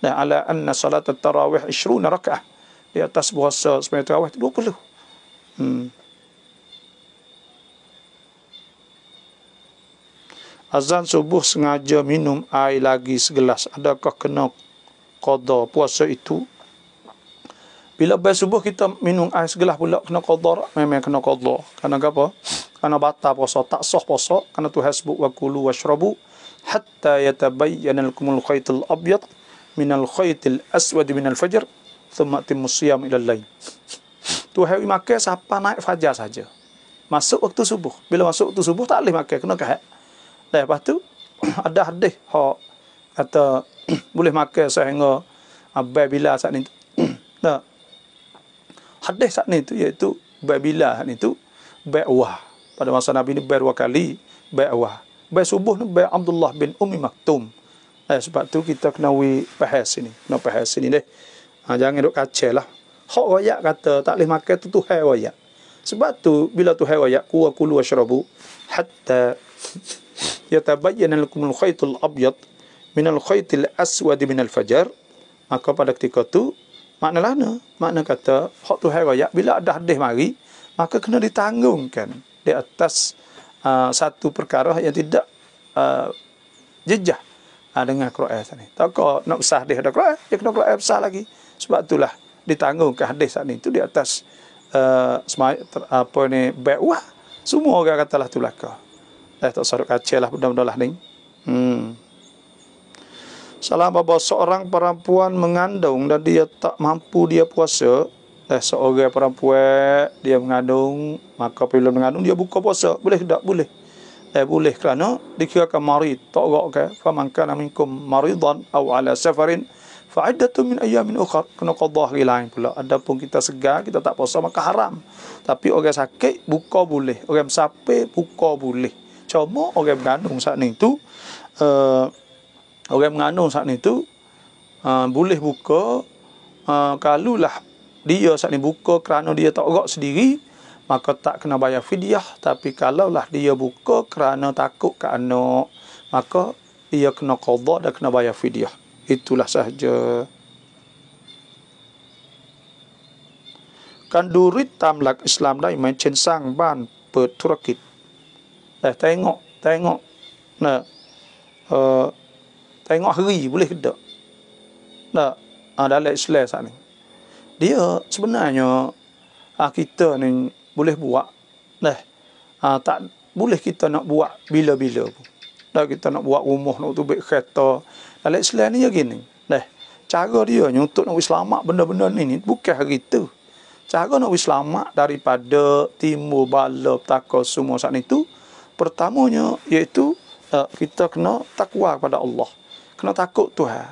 Ala anna salat at-tarawih 20 rakaah. Di atas puasa sembahyang tarawih 20. Azan subuh sengaja minum air lagi segelas, adakah kena qada puasa itu? Bila lepas subuh kita minum air segelas pula kena qada? Memang kena qada. Kerana apa? Kerana batal puasa, tak sah puasa. Kerana Tuhan sebut wa kulu washrabu hatta yatabayyana lakumul khaytul abyad minal khaytil aswad minal fajr thumma atimmus siyam ila al-lail. Tuhan makan siapa naik fajar saja. Masuk waktu subuh. Bila masuk waktu subuh tak boleh makan, kena kahat. Lepas tu ada hadis hak kata boleh makan sehingga bila saat ni tu. Hadis saat ni tu iaitu bila saat ni tu bai'wah. Pada masa Nabi ni bai'wah kali bai'wah. Bai subuh ni bai Abdullah bin Ummi Maktum. Sebab tu kita kena bahas sini. Kena bahas sini deh. Jangan duk kacau lah. Hak royak kata tak boleh makan tu Tuhan royak. Sebab tu bila Tuhan royak wa kulu washrabu hatta yatabayyana lakumul khaytul abyad minal khaytil aswad minal fajar, maka pada ketika tu makna kata hak Tuhan royak bila ada hadis mari maka kena ditanggungkan di atas satu perkara yang tidak jejah dengan Quran ni. Tak kau nak besar hadis ada Quran, dia kena Quran besar lagi. Sebab itulah ditanggungkan hadis saat ni tu di atas bai'wah. Semua orang katalah tu belaka. Tak saruk kacau lah benda-benda lah ni. Salam bahawa seorang perempuan mengandung dan dia tak mampu dia puasa. Seorang perempuan dia mengandung, maka apabila mengandung dia buka puasa. Boleh tak? Boleh. Boleh kerana dikirakan marid. Tak ke? Faman kana minkum maridan aw ala safarin fa'iddatun min ayyamin ukhra. Kena qada hari lain pula. Adapun kita segar, kita tak puasa maka haram. Tapi orang sakit buka boleh. Orang musafir buka boleh. Cuma orang mengandung saat ni tu boleh buka kalulah dia saat ni buka kerana dia tak gerak sendiri, maka tak kena bayar fidyah. Tapi kalaulah dia buka kerana takut ke anak, maka dia kena qada dan kena bayar fidyah. Itulah sahaja. Kan durit tamlak Islam dai main chen sang ban เปิดธุรกิจ tengok nah tengok hari boleh ke tak? Tak. Dalam Islam saat ni. Dia sebenarnya kita ni boleh buat. Tak boleh kita nak buat bila-bila pun. Kita nak buat rumah, nak tubik kereta. Dalam Islam ni ya gini. Cara dia untuk nak selamat benda-benda ni bukan hari tu. Cara nak selamat daripada timbul bala, petaka semua saat itu, pertamanya iaitu kita kena takwa kepada Allah. Kena takut Tuhan.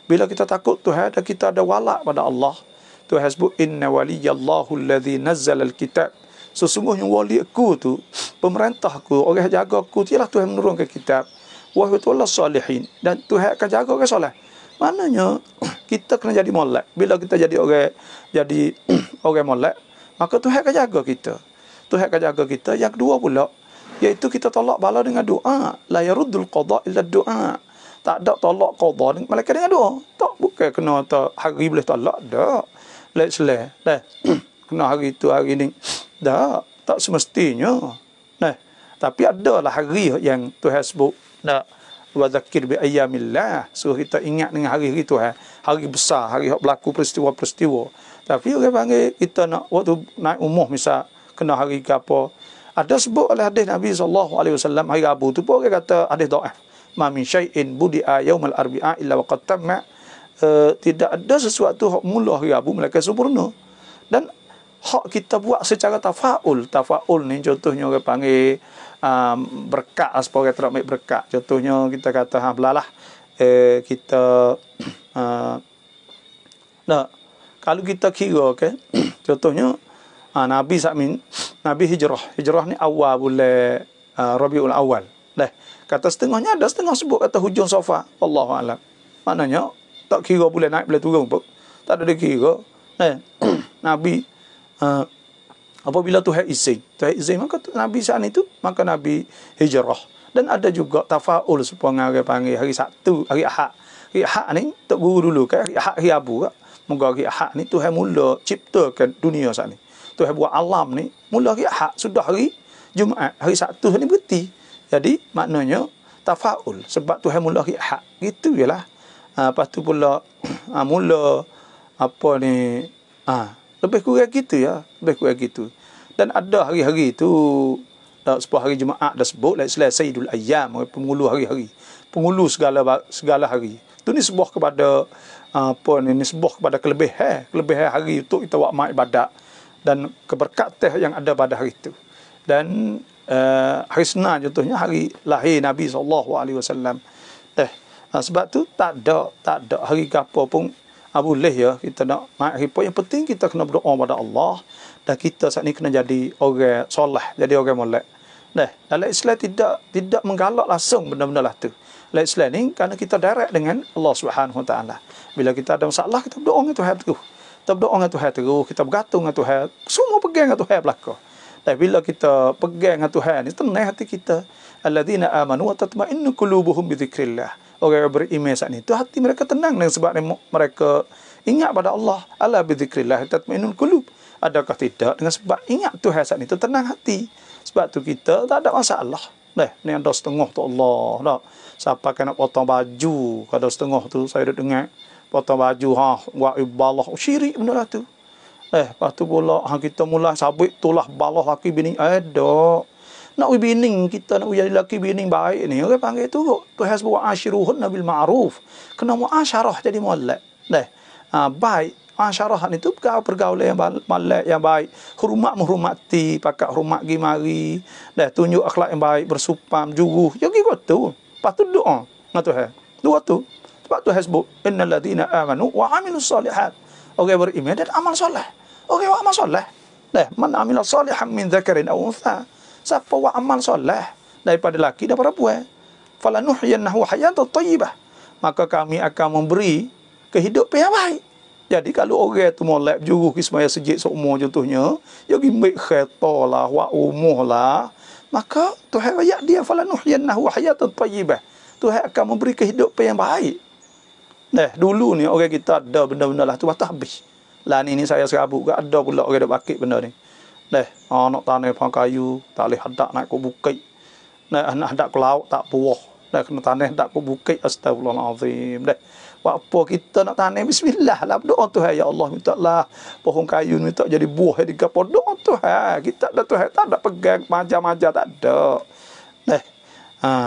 Bila kita takut Tuhan dan kita ada wala pada Allah, Tuhan sebut inna waliyallahu alladhi nazzala alkitab. Sesungguhnya wali aku tu, pemerintah aku, orang jaga aku, ialah Tuhan menurunkan kitab. Wa huwa salihin, dan Tuhan akan jaga orang soleh. Maknanya kita kena jadi molek. Bila kita jadi orang molek, maka Tuhan akan jaga kita. Tuhan akan jaga kita. Yang kedua pula, iaitu kita tolak bala dengan doa. La yaruddul qada illa doa. Tak ada tolak qada malaikat dengan doa. Tak, bukan kena hari boleh tolak. Tak. Selai. Kena hari tu hari ni. Tak semestinya. Tapi adalah hari yang Tuhan sebut. Wa zakir bi ayyamillah. So kita ingat dengan hari-hari Tuhan. Hari besar, hari yang berlaku peristiwa-peristiwa. Tapi orang panggil kita nak waktu naik umur misal kena hari ke apa. Ada sebut oleh hadis Nabi SAW hari Rabu tu pun orang kata hadis dhaif. Ma min syai'in budi'a yaumal arbi'a illa waqad tamma. Tidak ada sesuatu hak mula hari Rabu melainkan sempurna. Dan hak kita buat secara tafaul. Tafaul ni contohnya orang panggil berkat, supaya kita ambil berkat. Contohnya kita kata belalah kita kalau kita kira contohnya Nabi hijrah ni awal bulan Rabiul Awal. Kata setengahnya ada, setengah sebut kata hujung Safar. Wallahu a'lam. Maknanya tak kira bulan naik bulan turun pun. Tak ada dikira. Nabi apabila Tuhan izin maka Nabi saat itu maka Nabi hijrah. Dan ada juga tafaul supaya orang panggil hari Sabtu, hari Ahad. Hari Ahad ni tak guru dulu kan, hari Ahad hari Abu kan. Moga hari Ahad ni Tuhan mula ciptakan dunia saat ni. Tuhan buat alam ni mula hari Ahad, sudah hari Jumaat, hari Sabtu ni berhenti. Jadi maknanya tafaul sebab Tuhan mula hari Ahad. Gitu jelah. Lepas tu pula mula apa ni lebih kurang gitu ya, lebih kurang gitu. Dan ada hari-hari itu sebuah hari Jumaat dah sebut la Sayyidul Ayyam, penghulu hari-hari, penghulu segala hari. Itu ni sebuah kepada sebuah kepada kelebihan hari untuk kita buat amal ibadat dan keberkatan yang ada pada hari itu. Dan hari Senin contohnya hari lahir Nabi SAW. Sebab tu tak ada hari apa pun boleh ya kita nak hari apa. Yang penting kita kena berdoa pada Allah dan kita saat ni kena jadi orang soleh, jadi orang molek. Dalam Islam tidak menggalak langsung benda-benda lah tu. Dalam Islam ni kerana kita direct dengan Allah Subhanahu Wa Taala. Bila kita ada masalah kita berdoa dengan Tuhan terus. Kita berdoa dengan Tuhan terus, kita bergantung dengan Tuhan, semua pegang dengan Tuhan belaka. Dan bila kita pegang dengan Tuhan ni tenang hati kita. Alladzina amanu wa tatma'innu qulubuhum bi dzikrillah. Orang yang beriman saat ni tu hati mereka tenang dengan sebab mereka ingat pada Allah. Ala bi dzikrillah tatma'innul qulub. Adakah tidak dengan sebab ingat Tuhan saat ni tu tenang hati. Sebab tu kita tak ada masalah. Ni ada setengah tu Allah. Siapa kena potong baju, kada setengah tu saya dah dengar potong baju buat ibalah syirik benda lah tu. Lepas tu pula kita mula sabit tulah balah laki bini ada. Nak bini kita nak jadi laki bini baik ni orang panggil tu Tuhan sebut ashiruhun bil ma'ruf. Kena muasyarah jadi molek. Baik masyarah ni tu pergaulan yang malak yang baik, hormat menghormati, pakat hormat gi mari, tunjuk akhlak yang baik, bersupam, juruh. Ya gitu tu. Lepas tu doa dengan Tuhan. Dua tu. Sebab Tuhan sebut innal ladina amanu wa amilus solihat. Orang beriman dan amal soleh. Orang buat amal soleh. Man amila salihan min dzakarin aw untha. Siapa buat amal soleh daripada lelaki dan perempuan, falanuhyiyannahu hayatan thayyibah. Maka kami akan memberi kehidupan yang baik. Jadi kalau orang tu molek juruh ki semaya sejid seumur contohnya, dia pergi ambil kereta lah, buat umur lah, maka Tuhan ayat dia falanuhyiyannahu hayatan thayyibah. Tuhan akan memberi kehidupan yang baik. Dulu ni orang kita ada benda-benda lah tu batas habis. Lah ni saya serabut ke ada pula orang dak bakit benda ni. Nak tanah pang kayu, tak boleh hadak nak ke bukit. Nak hadak ke laut tak buah. Dah kena tanah tak ku bukit, astagfirullahalazim. Dah. Apa kita nak tanam, bismillah lah, doa Tuhan, ya Allah, minta lah pohon kayu minta jadi buah di gapo, doa Tuhan. Kita dah Tuhan tak ada pegang maja-maja, tak ada. Dah.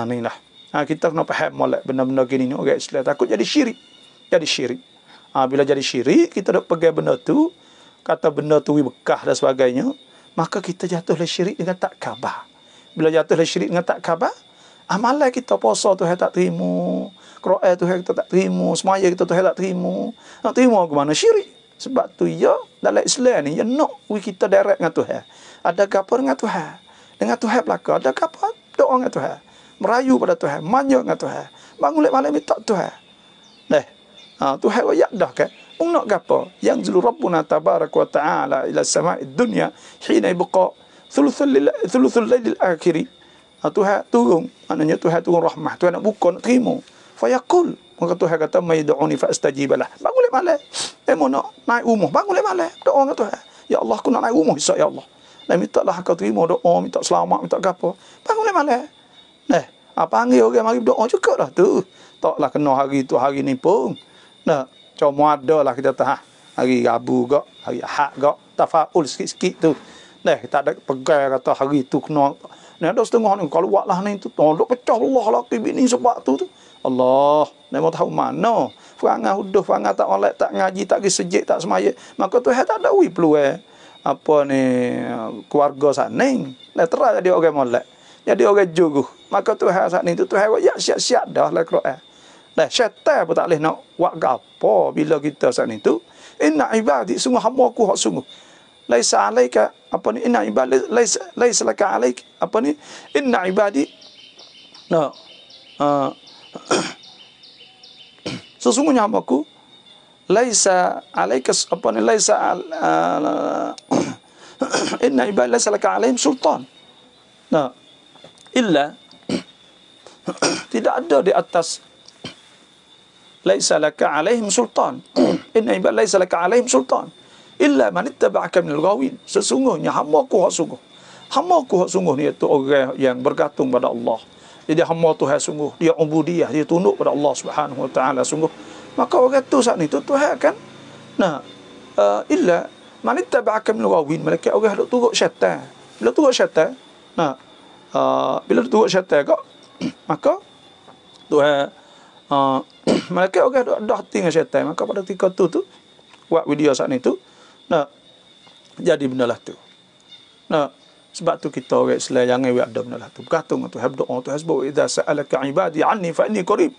Ni lah. Kita kena faham molek benda-benda gini ni orang Islam takut jadi syirik. Jadi syirik. Bila jadi syirik, kita dak pegang benda tu, kata benda tu bekah dan sebagainya, maka kita jatuhlah syirik dengan tak khabar. Bila jatuhlah syirik dengan tak khabar, amalan kita puasa Tuhan tak terima, Quran Tuhan kita tak terima, semaya kita Tuhan tak terima. Nak terima ke mana? Syirik. Sebab tu ya dalam Islam ni ya nak kita direct dengan Tuhan. Ada apa dengan Tuhan? Dengan Tuhan belaka. Ada apa? Doa dengan Tuhan. Merayu pada Tuhan, manja dengan Tuhan. Bangun lek malam minta Tuhan. Dah. Tuhan wa dah kan. Nak gapo? Yang zulu Rabbuna tabaraka wa ta'ala ila samai dunya hina yabqa thuluthul lailil akhir. Tuhan turun, maknanya Tuhan turun rahmah. Tuhan nak buka, nak terima. Fayaqul, maka Tuhan kata maydu'uni fa astajibalah. Bangun lek malam. Emo nak naik rumah, bangun lek malam. Doa dengan Tuhan. Ya Allah, aku nak naik rumah esok ya Allah. Dan minta lah kau terima doa, minta selamat, minta gapo. Bangun lek malam. Nah, panggil orang mari berdoa cukup dah tu. Taklah kena hari tu hari ni pun. Nah, cuma ada lah kita tahu hari Rabu gak, hari Ahad gak, tafaul sikit-sikit tu. Nah, tak ada pegang kata hari tu kena. Nah, ada setengah ni kalau buatlah ni tu tolak pecah Allah lah bini sebab tu. Allah, nak mau tahu mana? Perangai huduh, perangai tak molek, tak ngaji, tak pergi sejik, tak semaya. Maka Tuhan tak ada peluang apa ni keluarga saning. Dah terang jadi orang molek. Jadi orang juguh. Maka Tuhan saat ni tu Tuhan ya siap-siap dah lah Quran. Dah syaitan pun tak boleh nak buat gapo bila kita saat ni tu. Inna ibadi, sungguh hamba-Ku hak sungguh. Laisa alaika apa ni, inna ibadi laisa laka alaik apa ni, inna ibadi. Nah. Sesungguhnya hamba-Ku laisa alaika apa ni, laisa inna ibadi laisa laka alaihim sultan. Nah, illa tidak ada di atas laisa laka alaihim sultan. Inna ibad laisa laka alaihim sultan illa man ittaba'aka minal ghawin. Sesungguhnya hamba-Ku hak sungguh. Hamba-Ku hak sungguh ni iaitu orang yang bergantung pada Allah. Jadi hamba Tuhan sungguh, dia ubudiyah, dia tunduk pada Allah Subhanahu wa taala sungguh. Maka orang tu saat ni tu Tuhan kan. Nah, illa man ittaba'aka minal ghawin, malaikat orang duk turut syaitan. Bila turut syaitan, nah, bila turut syaitan kau, maka Tuhan malaikat orang dah hati dengan syaitan. Maka pada ketika tu buat video saat ni tu, nah, jadi benda lah tu. Nah, sebab tu kita orang Islam jangan buat ada benda lah tu. Bergantung tu, berdoa tu, hasbu idza sa'alaka ibadi anni fa inni qarib.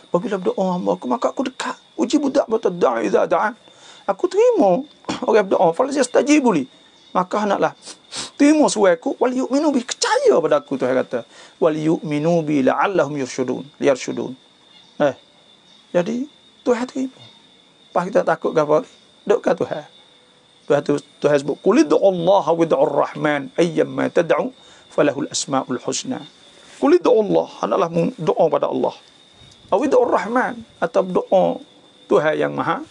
Apabila berdoa hamba-Ku, maka Aku dekat. Uji budak berdoa idza da'an. Aku terima orang berdoa, fal yastajibu li. Maka hendaklah terima suaraku, wal yu'minu bi, percaya pada Aku. Tuhan kata wal yu'minu bi la'allahum yarshudun. Jadi Tuhan terima. Pas kita takut ke apa? Duk kat Tuhan. Tuhan sebut qul ud'ullaha wa ud'ur rahman ayyamma tad'u falahul asmaul husna. Qul ud'ullah, hendaklah doa pada Allah. Aw ud'ur rahman, atau doa Tuhan yang maha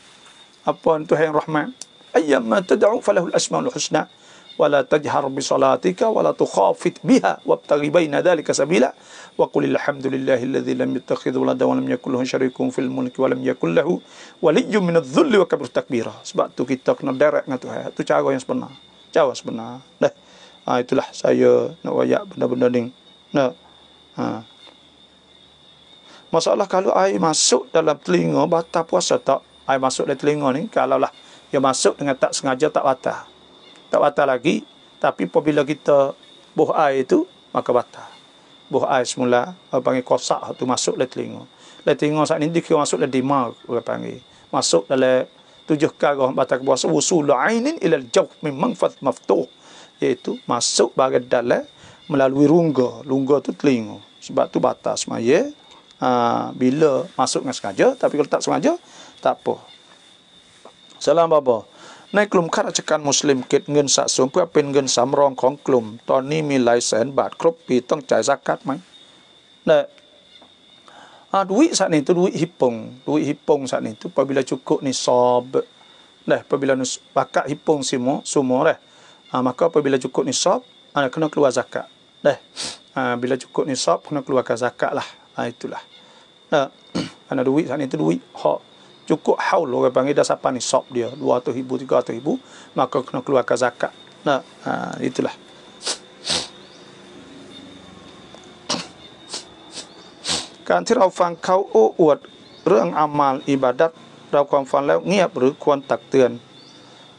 apa, Tuhan yang rahman. Ayyamma tad'u falahul asmaul husna wala tajhar bi salatika wala tukhafit biha wabtaghi baina dhalika sabila wa qul alhamdulillahi alladhi lam yattakhidh walada wa lam yakul lahu syarikun fil mulki wa lam yakul lahu waliyyun min adh-dhulli wa kabir takbira. Sebab tu kita kena direct dengan Tuhan. Itu cara yang sebenar. Cara sebenar. Dah. Itulah saya nak wayak benda-benda ni. Nah. Masalah kalau air masuk dalam telinga batal puasa tak? Air masuk dalam telinga ni kalau lah dia masuk dengan tak sengaja tak batal. Tak batal lagi, tapi apabila kita buh air itu maka batal. Buh air semula panggil kosak tu masuk dalam telinga. Dalam telinga saat ni dia masuk dalam dimag, orang panggil. Masuk dalam 7 karah batal puasa, wusul ainin ila al-jawf min manfadh maftuh, iaitu masuk bahagian dalam melalui rongga. Rongga tu telinga. Sebab tu batal semaya bila masuk dengan sengaja, tapi kalau tak sengaja tak apa. Salam bapa. ในกลุ่มข้าราชการมุสลิมเก็บเงินสะสมเพื่อเป็นเงินสำรองของกลุ่มตอนนี้มีหลายแสนบาทครบปีต้องจ่ายซักัตไหมnah duit saat ni tu duit hipung saat ni tu apabila cukup nisab dah apabila bakat hipung semua dah maka apabila cukup nisab kena keluar zakat dah bila cukup nisab kena keluarkan zakat lah Itulah. Nah, ana duit sana itu duit hak cukup haul orang panggil dah siapa ni sop dia 200,000 300,000 maka kena keluarkan zakat. Nah, itulah. Kan ที่เราฟังเขาโอ้อวดเรื่องอามัลอิบาดัตเราความฟังแล้วเงียบหรือควรตักเตือน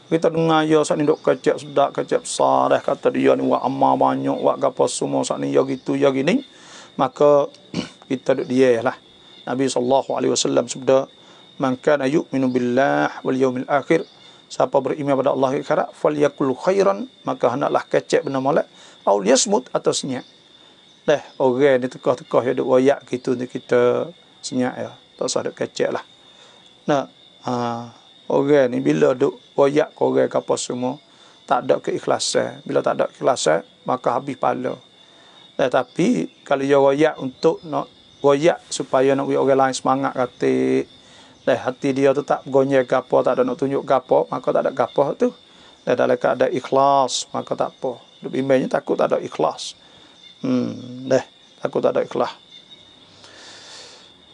kita dengar ya saat ni dok kecek sedak kecek sarah kata dia ni buat amal banyak buat gapo semua saat ni ya gitu ya gini maka kita duk dia lah. Nabi SAW sabda man kana yu'minu billah wal yawmil akhir siapa beriman pada Allah akhirat falyakul khairan maka hendaklah kecek benda molek au yasmut atau senyap. Dah orang ni tekah-tekah ya duk royak gitu ni kita senyap ya tak usah duk kecek lah. Nah orang ni bila duk royak ke orang apa semua tak ada keikhlasan. Bila tak ada keikhlasan maka habis pahala. Tapi kalau dia royak untuk nak royak supaya nak buat orang lain semangat kata hati dia tu tak gonyek gapo tak ada nak tunjuk gapo maka tak ada gapo tu. Dalam keadaan ikhlas maka tak apa. Duk bimbangnya takut tak ada ikhlas. Takut tak ada ikhlas.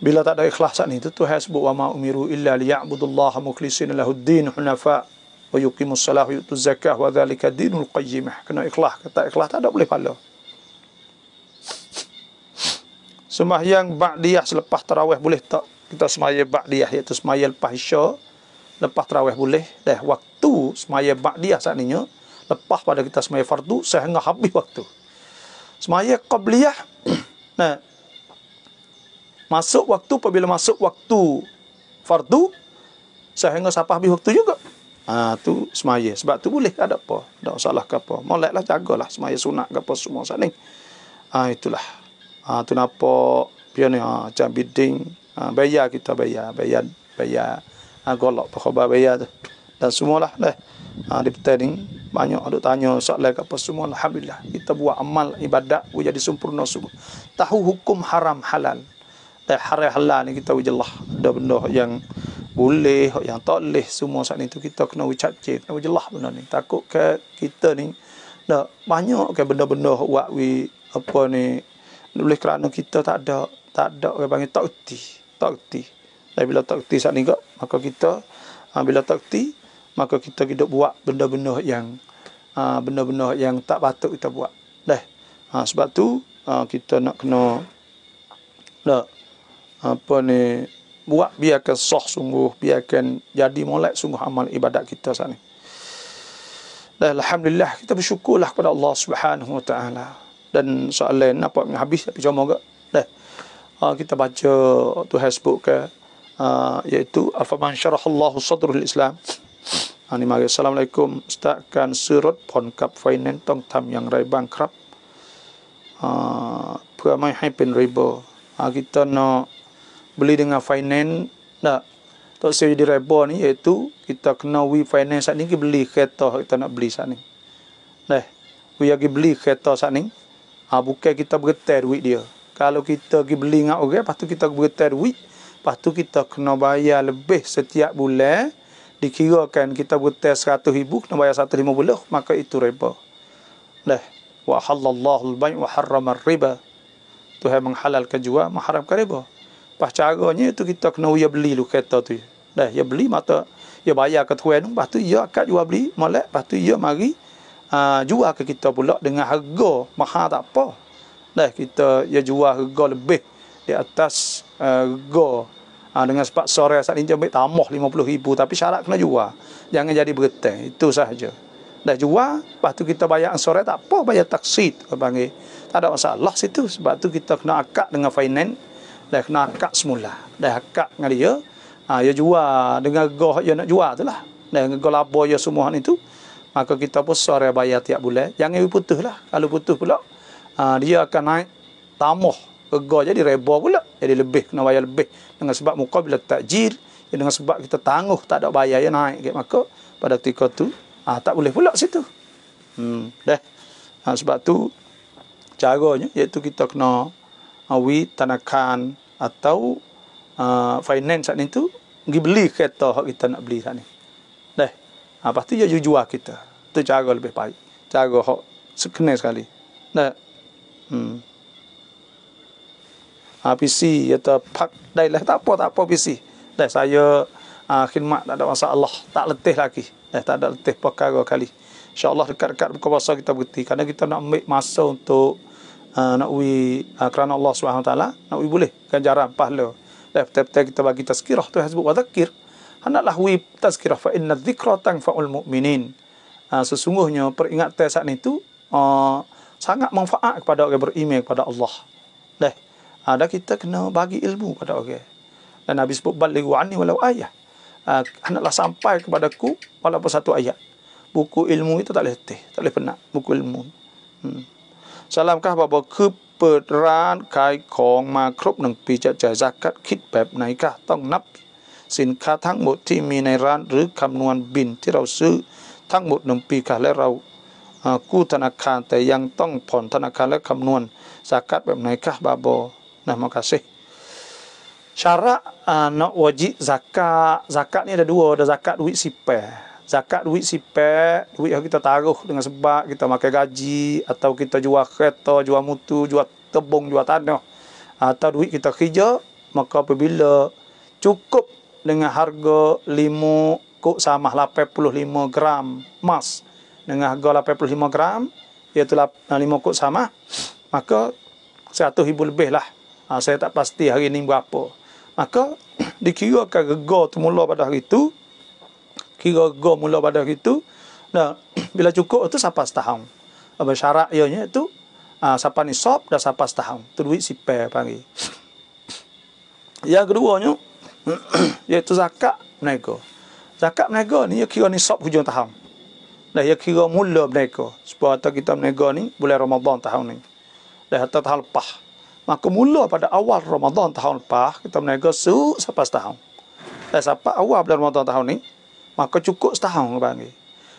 Bila tak ada ikhlas saat ni tu Tuhan sebut wa ma umiru illa liya'budullaha mukhlishina lahuddin hunafa wa yuqimus salah wa yutuz zakah wa dzalika dinul qayyimah. Kena ikhlas, kata ikhlas tak ada boleh pahala. Sembahyang ba'diyah selepas tarawih boleh tak? Kita sembahyang ba'diyah iaitu sembahyang lepas isya lepas tarawih boleh. Dah waktu sembahyang ba'diyah saat ni lepas pada kita sembahyang fardu sehingga habis waktu. Sembahyang qabliyah nah masuk waktu apabila masuk waktu fardu sehingga sampai habis waktu juga. Tu semaya. Sebab tu boleh ada apa. Tak salah ke apa. Moleklah jagalah semaya sunat ke apa semua saat ni. Itulah. Tu nampak dia ni macam bidding bayar kita bayar golok khabar bayar tu. Dan semualah dah. Di petang banyak ada tanya soalan ke apa semua alhamdulillah kita buat amal ibadat jadi sempurna semua. Tahu hukum haram halal. Dan haram halal ni kita wajallah ada benda yang boleh yang tak boleh semua saat ni tu kita kena ucap cek kena wajallah benda ni takut ke kita ni dah banyak ke benda-benda buat apa ni boleh kerana kita tak ada orang panggil tak erti dan bila tak erti saat ni kak maka kita bila tak erti maka kita hidup buat benda-benda yang tak patut kita buat dah sebab tu kita nak kena apa ni buat biarkan sah sungguh biarkan jadi molek sungguh amal ibadat kita saat ni. Dan alhamdulillah kita bersyukurlah kepada Allah Subhanahu wa taala. Dan soalan nampak habis tapi cuma gak dah kita baca Tuhan sebut ke iaitu afaman syarahallahu sadrul Islam. Ni mari assalamualaikum ustaz kan surut pon kap finance tong tham yang rai bankrupt เพื่อไม่ให้เป็น riba kita nak beli dengan finance tak saya jadi riba ni iaitu kita kena finance saat ni kita beli kereta kita nak beli saat ni dah kita beli kereta saat ni bukan kita bergetar duit dia kalau kita pergi beli dengan orang lepas tu kita bergetar duit lepas tu kita kena bayar lebih setiap bulan dikirakan kita bergetar 100,000 kena bayar 150 maka itu riba dah wa halallahu al-bay' wa harrama ar-riba Tuhan menghalalkan jual mengharamkan riba. Pas caranya itu kita kena ya beli lu kereta tu. Dah ya beli mata ya bayar ke tuan tu, lepas tu ya akad jual beli molek, lepas tu ya mari jual ke kita pula dengan harga mahal tak apa. Dah kita ya jual harga lebih di atas harga dengan sebab sore saat ni ambil tambah 50,000 tapi syarat kena jual. Jangan jadi berhutang. Itu sahaja. Dah jual, lepas tu kita bayar sore tak apa, bayar taksid apa panggil. Tak ada masalah situ sebab tu kita kena akad dengan finance dah kena akad semula dah akad dengan dia dia jual dengan harga dia nak jual tu lah dah harga laba dia semua ni tu maka kita pun sore bayar tiap bulan jangan putus lah kalau putus pula dia akan naik tambah harga jadi riba pula jadi lebih kena bayar lebih dengan sebab muqabil takjil dengan sebab kita tangguh tak ada bayar dia naik maka pada ketika tu tak boleh pula situ dah sebab tu caranya iaitu kita kena tanakan atau finance saat ni tu pergi beli kereta kita nak beli saat ni dah lepas tu dia jual kita tu cara lebih baik cara hak sekena sekali dah PC atau pak dah lah tak apa PC. Dah saya khidmat tak ada masalah, tak letih lagi. Dah tak ada letih perkara kali. InsyaAllah dekat-dekat buka puasa kita berhenti. Kerana kita nak ambil masa untuk nak kerana Allah SWT, nak boleh ganjaran pahala. Dah betul-betul kita bagi tazkirah tu sebut wa dzakir. Hendaklah tazkirah fa inna dzikra tanfa'ul mu'minin. Sesungguhnya peringatan saat itu sangat manfaat kepada orang beriman kepada Allah. Dah ada kita kena bagi ilmu pada orang. Dan Nabi sebut balighu anni walau ayah. Hendaklah sampai kepadaku walaupun satu ayat. Buku ilmu itu tak boleh letih, tak boleh penat buku ilmu. Salamkah bapa keperan kai ของมาครบ1ปีจะจ่ายซักกัตคิดแบบไหนคะต้องนับสินค้าทั้งหมดที่มีในร้านหรือคำนวณบินที่เราซื้อทั้งหมด1ปีค่ะและเรากู้ธนาคารแต่ยังต้องผ่อนธนาคารและคำนวณซักกัตแบบไหนคะบาโบnah makasih. Syarat nak wajib zakat ni ada dua, ada zakat duit sipar. Zakat duit sipar, duit yang kita taruh dengan sebab kita makan gaji atau kita jual kereta, jual mutu, jual tebung, jual tanah. Atau duit kita kerja, maka apabila cukup dengan harga 5 kok sama 85 gram emas dengan harga 85 gram, iaitu 5 kok sama, maka 100,000 lebih lah. Saya tak pasti hari ini berapa. Maka dikirakan rega tu mula pada hari itu. Kira rega mula pada hari itu. Nah, bila cukup itu sampai setahun. Syarat ianya itu sampai nisab dah sampai setahun. Itu duit sipar panggil. Yang keduanya iaitu zakat berniaga. Zakat berniaga ni ia kira nisab hujung tahun. Dah ia kira mula berniaga. Sebab kita berniaga ni bulan Ramadan tahun ni. Dah atau tahun lepas. Maka mula pada awal Ramadan tahun lepas kita berniaga sampai setahun. Dan sampai awal bulan Ramadan tahun ni, maka cukup setahun panggil.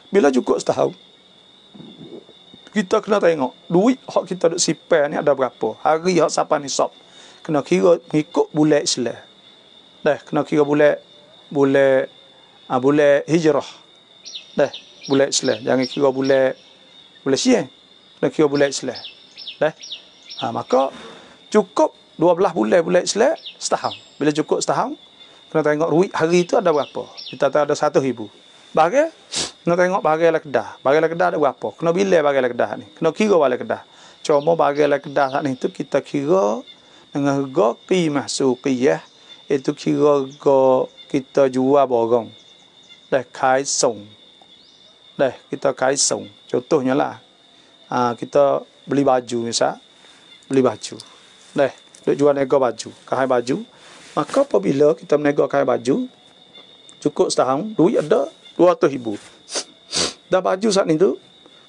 Bila cukup setahun, kita kena tengok duit hak kita duk sipar ni ada berapa. Hari hak sampai nisab. Kena kira mengikut bulan Islam. Dah kena kira bulan hijrah. Dah bulan Islam. Jangan kira bulan Syiah. Kena kira bulan Islam. Dah. Maka cukup 12 bulan Islam setahun. Bila cukup setahun, kena tengok duit hari itu ada berapa. Kita tahu ada 1,000. Bagai, kena tengok bagai kedah. Bagai kedah ada berapa. Kena bila bagai kedah ni. Kena kira bagai kedah. Cuma bagai kedah saat ni tu kita kira dengan harga qimah suqiyah. Itu kira harga kita jual barang. Dah kai song. Dah kita kai song. Contohnya lah. Kita beli baju misal. Beli baju. Dah, duk jual nego baju, kahai baju. Maka apabila kita menego kahai baju, cukup setahun, duit ada 200,000. Dah baju saat ni tu,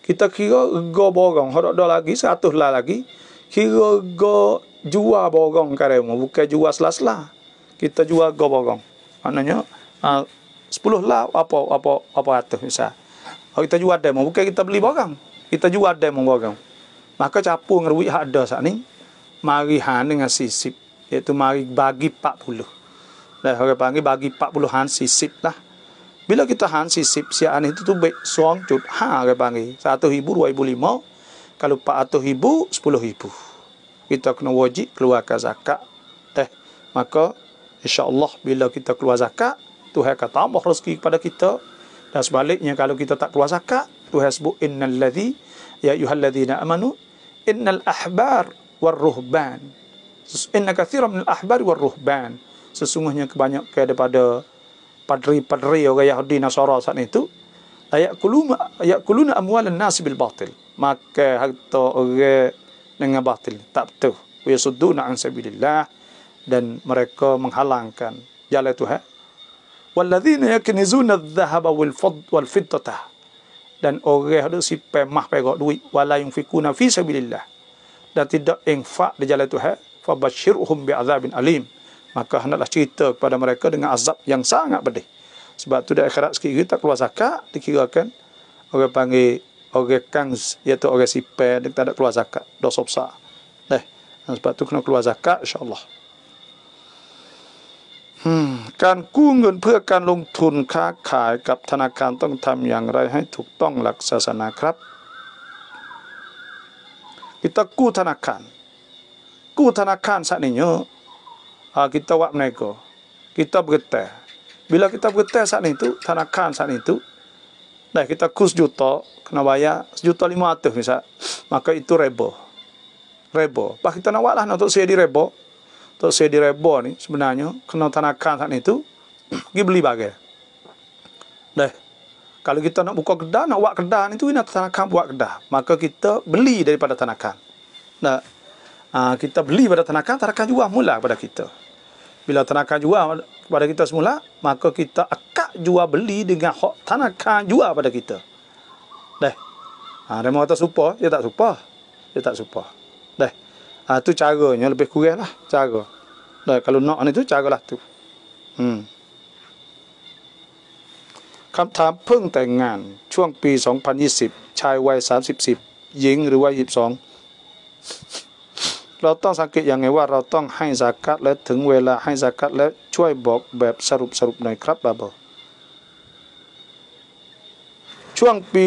kita kira harga borong, ada lagi 100 lah lagi. Kira harga jual borong karemu, bukan jual sela-sela. Kita jual harga borong. Maknanya 10 lah apa ratus misal. Kalau kita jual demo, bukan kita beli borong. Kita jual demo borong. Maka capur dengan duit hak ada saat ni, mari han dengan sisip, iaitu mari bagi 40. Dah orang panggil bagi 40 han sisip lah. Bila kita han sisip sian itu tu baik suang cut orang panggil 1,000 2,500. Kalau 400,000 10,000. Kita kena wajib keluarkan zakat. Maka insya-Allah bila kita keluar zakat, Tuhan akan tambah rezeki kepada kita. Dan sebaliknya kalau kita tak keluar zakat, Tuhan sebut innal ladzi ya ayyuhalladzina amanu innal ahbar war-ruhban. Inna katsiran minal ahbari war-ruhban. Sesungguhnya kebanyakan daripada padri-padri orang Yahudi Nasara saat itu yaquluna amwalan nas bil batil. Maka harta orang dengan batil, tak betul. Wa yasudduna an sabilillah, dan mereka menghalangkan jalan Tuhan. Walladzina yaknizuna adh-dhahaba wal fiddata, dan orang ada simpan mah perak duit wala yunfikuna fi sabilillah, dan tidak infak di jalan Tuhan, fabashshirhum bi'adzabin alim. Maka hendaklah cerita kepada mereka dengan azab yang sangat pedih. Sebab tu di akhirat sekali tak keluar zakat, dikirakan orang panggil orang kanz, iaitu orang simpan, dia tak ada keluar zakat, dosa besar. Sebab tu kena keluar zakat insya-Allah. การกู้เงินเพื่อการลงทุนค้าขายกับธนาคารต้องทำอย่างไรให้ถูกต้องหลักศาสนาครับ Kitaกู้ธนาคาร ku tanakan saat ni kita buat menego. Kita bergetar. Bila kita bergetar saat ni tu, tanakan saat ni tu, dah kita ku 1 juta, kena bayar 1,500,000 misal. Maka itu rebo. Pas kita nak buat lah untuk sedia di rebo. Untuk sedia di rebo ni sebenarnya kena tanakan saat ni tu pergi beli bagai. Dah. Kalau kita nak buka kedah, nak buat kedah ni tu nak tanakan buat kedah. Maka kita beli daripada tanakan. Dah. Kita beli pada tanakan jual mula kepada kita. Bila tanakan jual kepada kita semula, maka kita akad jual beli dengan hak tanakan jual pada kita. Dah. Dia kata supa, dia tak supa. Dia tak supa. Dah. Tu caranya lebih kurang lah cara. Dah, kalau nak ni tu caralah tu. คำถามเพิ่งแต่งงานช่วงปี 2020 ชายวัย 30 หญิงหรือวัย 22 เราต้องสังเกตอย่างไงว่าเราต้องให้ซากัตและถึงเวลาให้ซากัตและช่วยบอกแบบสรุปหน่อยครับบาบช่วงปี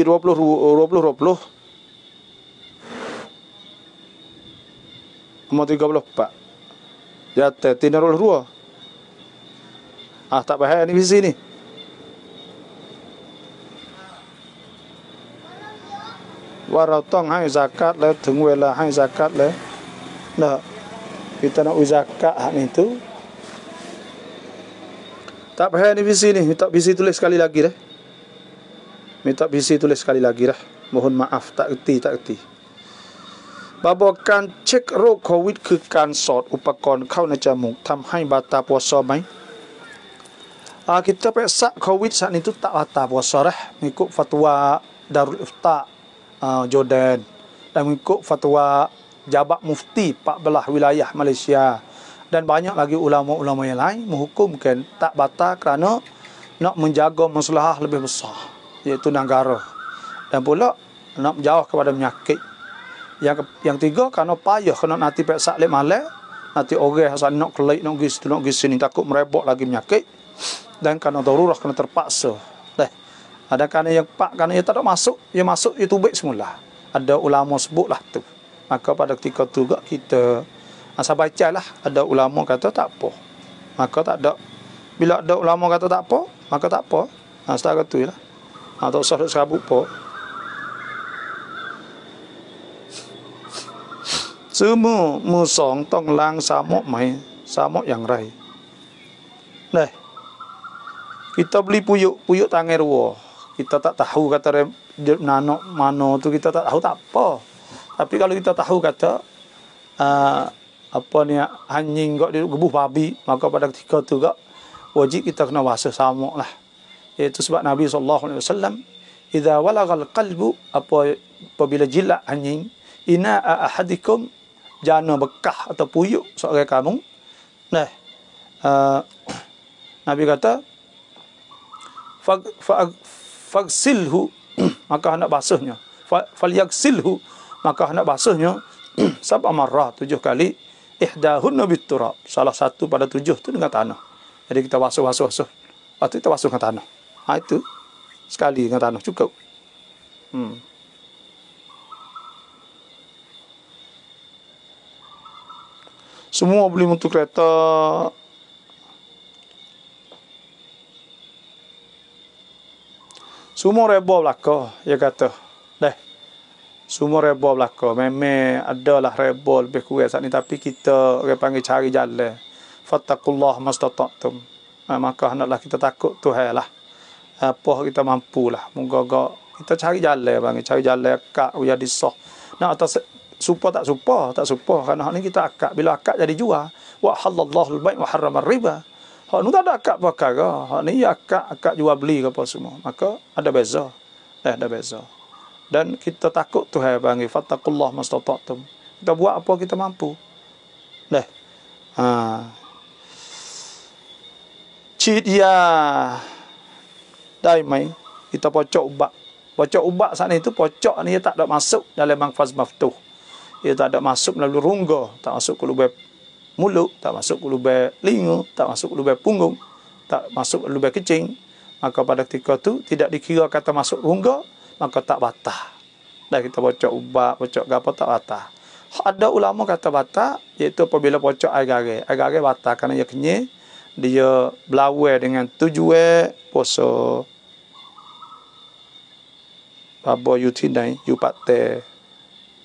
2020 umur 34 jatuh tinarul rua tak bahaya ni visi niว่าเราต้องให้ซากัตแล้วถึงเวลาให้ซากัตแล้วnah kita nak zakat ni tu tak payah ni visi ni minta visi tulis sekali lagi dah minta visi tulis sekali lagi dah mohon maaf tak erti บาบอกการเช็คโรคโควิดคือการสอดอุปกรณ์เข้าในจมูกทำให้บาตาpuasaไหมkita periksa covid saat itu tak bata puasa dah mengikut fatwa Darul Ifta Jordan dan mengikut fatwa Jabat Mufti 14 wilayah Malaysia dan banyak lagi ulama-ulama yang lain menghukumkan tak bata kerana nak menjaga masalah lebih besar iaitu negara dan pula nak menjauh kepada penyakit. Yang tiga kerana payah kena nanti periksa lek malam nanti orang asal nak kelik nak pergi sini takut merebak lagi penyakit dan kerana darurat kena terpaksa. Ada kerana yang kerana ia tak ada masuk ia tubik semula. Ada ulama sebutlah tu. Maka pada ketika tu juga kita asal bacalah ada ulama kata tak apa. Maka tak ada. Bila ada ulama kata tak apa, maka tak apa. Setara tu lah. Tak usah serabut apa. Semua musong tong lang samok mai, samok yang rai. Nah, kita beli puyuk tangan dua. Kita tak tahu kata nanok mano tu kita tak tahu tak apa. Tapi kalau kita tahu kata apa ni anjing kok dia gebuh babi, maka pada ketika tu gak wajib kita kena basuh samok lah. Iaitu sebab Nabi SAW idza walagal qalbu apabila jilat anjing ina ahadikum jana bekah atau puyuk seorang kamu. Nah, Nabi kata fagsilhu maka hendak basuhnya. Falyagsilhu maka hendak basuhnya 7 marrah 7 kali. Ihdahunna biturab. Salah satu pada 7 tu dengan tanah. Jadi kita basuh. Lepas tu kita basuh dengan tanah. Itu sekali dengan tanah cukup. Semua beli motor kereta semua reba belaka dia kata dah semua reba belaka memang adalah reba lebih kurang saat ni tapi kita orang panggil cari jalan fattaqullah mastata'tum maka hendaklah kita takut Tuhan lah apa kita mampulah moga-moga kita cari jalan cari jalan akak jadi sah nak atas supa tak supa kerana hak ni kita akad bila akad jadi jual wa halallahu al-bai' wa harrama riba hak ni tak ada akad perkara hak ni akad jual beli ke apa semua maka ada beza dan kita takut Tuhan panggil fattaqullah mastata'tum kita buat apa kita mampu cid ya dai mai kita pocok ubat saat ni tu pocok ni tak ada masuk dalam manfaz maftuh. Ia tak ada masuk melalui rongga, tak masuk ke lubang mulut, tak masuk ke lubang telinga, tak masuk ke lubang punggung, tak masuk ke lubang kecing. Maka pada ketika tu tidak dikira kata masuk rongga, maka tak batah. Dah kita bocok ubat, bocok apa tak batah. Ada ulama kata batal, iaitu apabila pocok air garai. Air garai batal kerana dia kenyir, dia belawai dengan tujuan puasa. Babo yu tinai, yu patte.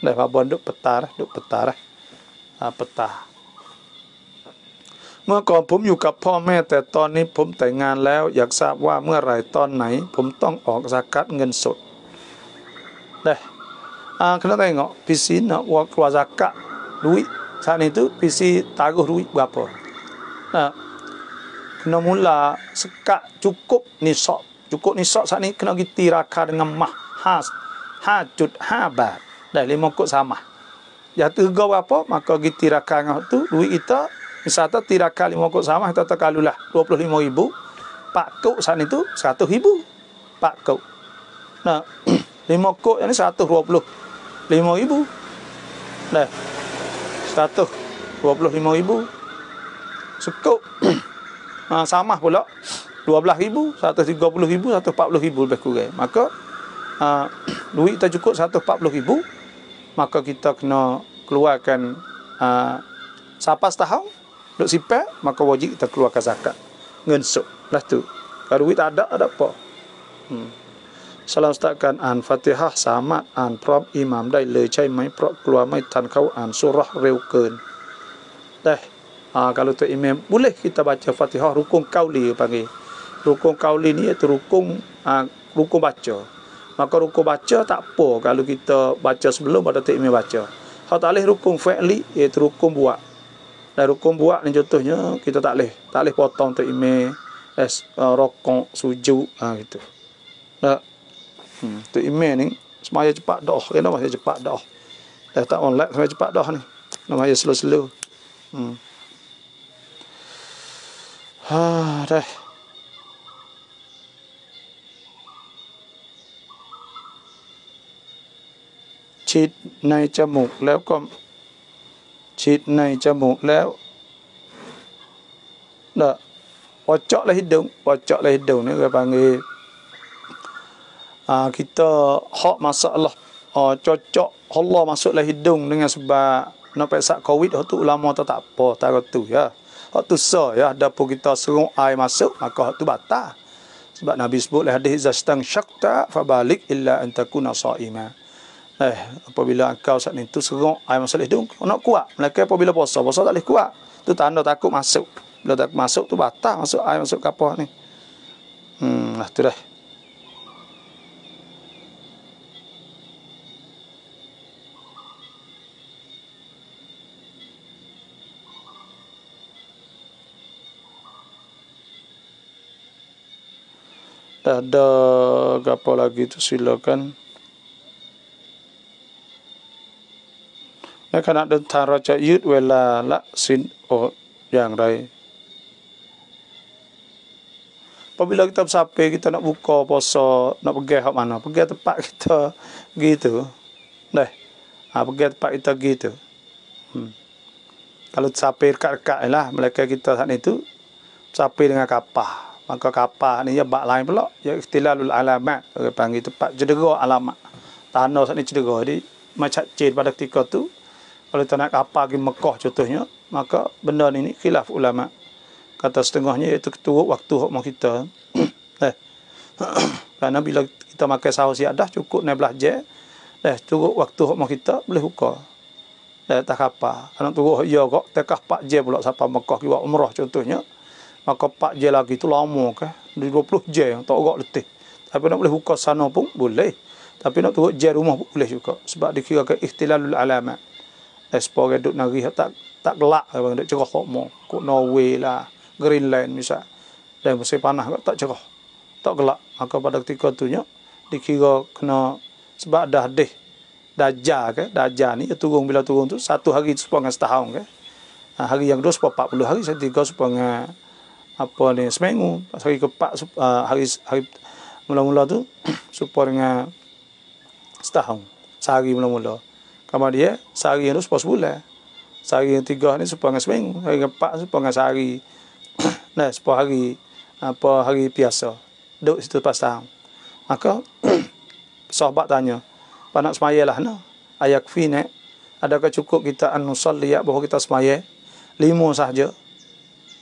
Dah babo duk petar, petah. เมื่อก่อนผมอยู่กับพ่อแม่แต่ตอนนี้ผมแต่งงานแล้วอยากทราบว่าเมื่อไหร่ตอนไหนผมต้องออกซากัตเงินสด Dah. Kena tengok PC nak keluar zakat duit saat itu PC taruh duit berapa. Kena mula sekat cukup nisab. Cukup nisab saat ni kena kita raka dengan mah 5.5 baht. Dah 5 kok sama. Jatuh harga berapa maka kita raka dengan tu duit kita misalnya tiraka 5 kok sama kita tekalulah 25.000. 4 kok saat itu 100.000. 4 kok. Nah 5 kok yang ni 125.000. Dah 125.000 sekok. Sama pula 12.000, 130.000, 140.000 lebih kurang. Maka duit kita cukup 140.000, maka kita kena keluarkan siapa setahun duk simpan, maka wajib kita keluarkan zakat ngensuk lah tu. Kalau duit tak ada apa. Salam setakan an Fatihah sama anพร้อมอิหม่ามได้เลยใช่ไหมเพราะกลัวไม่ทันเขาอ่านซูเราะห์เร็วเกิน Dah. Kalau tu imam boleh kita baca Fatihah rukun qauli panggil. Rukun qauli ni iaitu rukun baca. Maka rukun baca tak apa kalau kita baca sebelum pada tu imam baca. Kalau tak boleh rukun fi'li iaitu rukun buat. Dan rukun buat ni contohnya kita tak boleh potong tu imam rokok sujud gitu. Dah. Tu imam ni semaya cepat dah. Kena masa cepat dah. Dah tak online semaya cepat dah ni. Namanya slow-slow. Dah. Cheat ในจมูกแล้วก็ฉีดในจมูกแล้วdah pocok lah hidung ni dia panggil kita hak masalah cocok Allah masuklah hidung dengan sebab nak periksa COVID tu ulama tu tak apa taruh tu ya. Hak tu ya ada pun kita serung air masuk maka hak tu batal. Sebab Nabi sebut lah hadis zastang syaqta fabalik illa an takuna shaima. Apabila engkau saat itu serung air masuk hidung nak kuat. Mereka apabila puasa tak boleh kuat. Tu tanda takut masuk. Bila tak masuk tu batal masuk air masuk kapal ni. Lah tu dah. Ada apa lagi tu silakan.ในขณะเดินทางเราจะยืดเวลาละศีลอดอย่างไร Apabila kita sampai kita nak buka puasa, nak pergi ke mana? Pergi tempat kita gitu. Dah. Pergi tempat kita gitu. Kalau sampai dekat-dekat lah mereka kita saat itu sampai dengan kapal. Maka kapal ni ya bak lain pula, ya ikhtilalul alamat, orang panggil tempat cedera alamat. Tanah saat ni cedera di macam ced pada ketika tu. Kalau kita nak kapal pergi Mekah contohnya, maka benda ni khilaf ulama. Kata setengahnya iaitu keturut waktu hukmah kita. Kerana bila kita makan sahur siadah cukup 16 jam, turut waktu hukmah kita boleh buka. Tak kapal. Kalau turut ya kok tekah 4 jam pula sampai Mekah buat umrah contohnya. Maka 4 jam lagi tu lama ke? 20 jam tak agak letih. Tapi nak boleh buka sana pun boleh. Tapi nak turut jam rumah pun boleh juga. Sebab dikirakan ikhtilalul alamat. Ekspor duduk negeri tak gelak abang duk cerah hokmo. Kok Norway lah, Greenland misal. Dan musim panas tak cerah. Tak gelak. Maka pada ketika tu nya dikira kena sebab dah hadis Dajjal ke? Dajjal ni turun bila turun tu 1 hari sepanjang setahun ke? Hari yang kedua 40 hari, ketiga sepanjang apa ni seminggu. Hari keempat hari mula-mula tu sepanjang setahun. Sehari mula-mula. Kamar dia sehari yang tu sebulan. Sehari yang 3 ni sepanjang seminggu. Hari keempat sepanjang sehari. Nah, 10 hari hari biasa. Duduk situ pas tahun. Maka sahabat tanya, "Pak nak semayalah no? Ayakfi nek Adakah cukup kita an nusalli bahawa kita semaya 5 sahaja?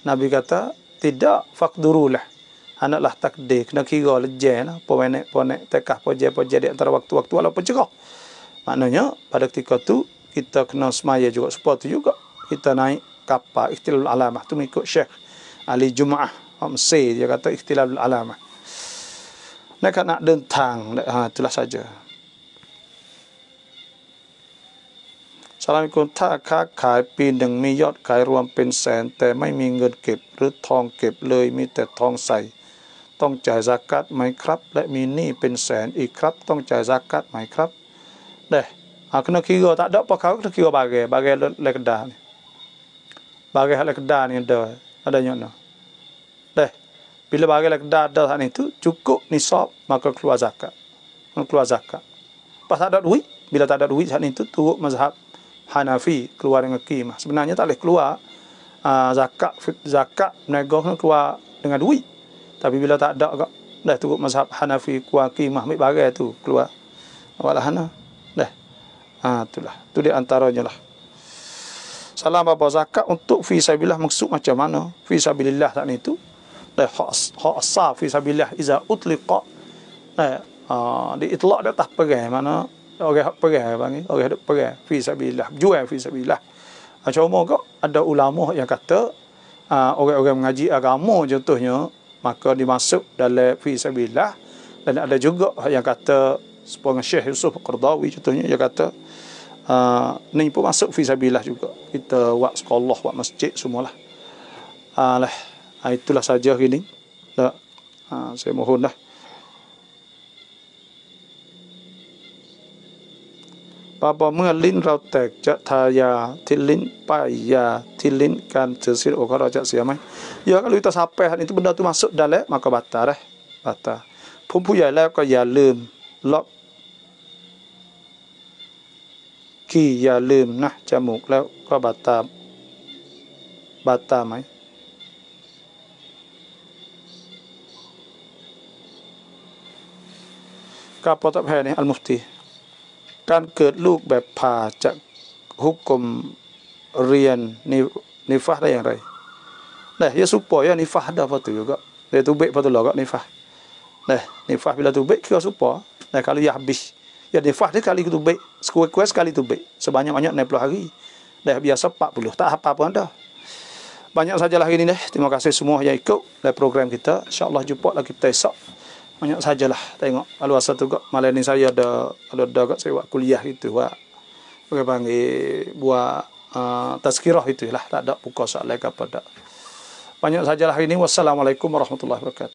Nabi kata tidak, faqdurulah. Anaklah takdir, kena kira lejen lah, ponek tekah poje di antara waktu-waktu walaupun cerah. Maknanya pada ketika tu kita kena semaya juga, supaya tu juga kita naik kapal ikhtilalul alamah tu mengikut Syekh Ali Jumaah Mesir, dia kata ikhtilalul alamah. Nak เดินทาง itulah saja. Assalamualaikum ถ้าค้าขายปีหนึ่งมียอดขายรวมเป็นแสนแต่ไม่มีเงินเก็บหรือทองเก็บเลยมีแต่ทองใส่ต้องจ่ายซะกาตไหมครับและมีหนี้เป็นแสนอีกครับต้องจ่ายซะกาตไหมครับdeh kena kira tak ada apa kau kena kira bagai lekedah ni bagai lekedah ni adanya no deh bila bagai lekedah ada saat itu cukup nisab maka keluar zakat pas tak ada duit bila tak ada duit saat itu turut mazhab Hanafi keluar dengan qimah. Sebenarnya tak boleh keluar zakat berniaga keluar dengan duit. Tapi bila tak ada dah turut mazhab Hanafi keluar qimah ambil barang tu keluar. Walahana. Dah. Itulah. Tu di antaranya lah. Salam apa zakat untuk fi sabilillah maksud macam mana? Fi sabilillah tak ni tu. Dah hak asal fi sabilillah iza utliqa. Di itlaq dia tak pergi mana orang hak perang panggil orang hak perang fi sabilillah jual fi sabilillah. Cuma kok ada ulama yang kata orang-orang mengaji agama contohnya maka dimasuk dalam fi sabilillah, dan ada juga yang kata seperti Syekh Yusuf Qardawi contohnya dia kata ni pun masuk fi sabilillah juga, kita buat sekolah buat masjid semualah. Itulah saja gini. Saya mohonlah Papa เมื่อลิ้นเราแตกจะทายาที่ลิ้นป้ายยาที่ลิ้นการtersirat orang raja sia mai. Ya kalau kita sampai itu benda tu masuk dalam maka batal batal. ผู้ใหญ่แล้วก็อย่าลืมล็อกขี้อย่าลืมนะจมูกแล้วก็บัตาไหมกับปตแพนี่อัลมุฟตีการเกิดลูกแบบผ่าจะฮุกกลมเรียนนิฟะได้อย่างไรnah ya supaya nifah ada apa tu juga dia tubik apa tu lah nifah nah nifah bila tubik kira supaya nah kalau ya habis ya nifah dia kali tubik sekuat sekali tubik sebanyak-banyak 60 hari dah biasa 40 tak apa pun dah banyak sajalah ini deh. Terima kasih semua yang ikut dalam program kita. InsyaAllah jumpa lagi kita esok. Banyak sajalah tengok. Kalau asal tu malam ni saya ada kat saya buat kuliah itu buat apa panggil buat tazkirah itulah, tak ada buka soalan kepada. Banyak sajalah ini. Wassalamualaikum warahmatullahi wabarakatuh.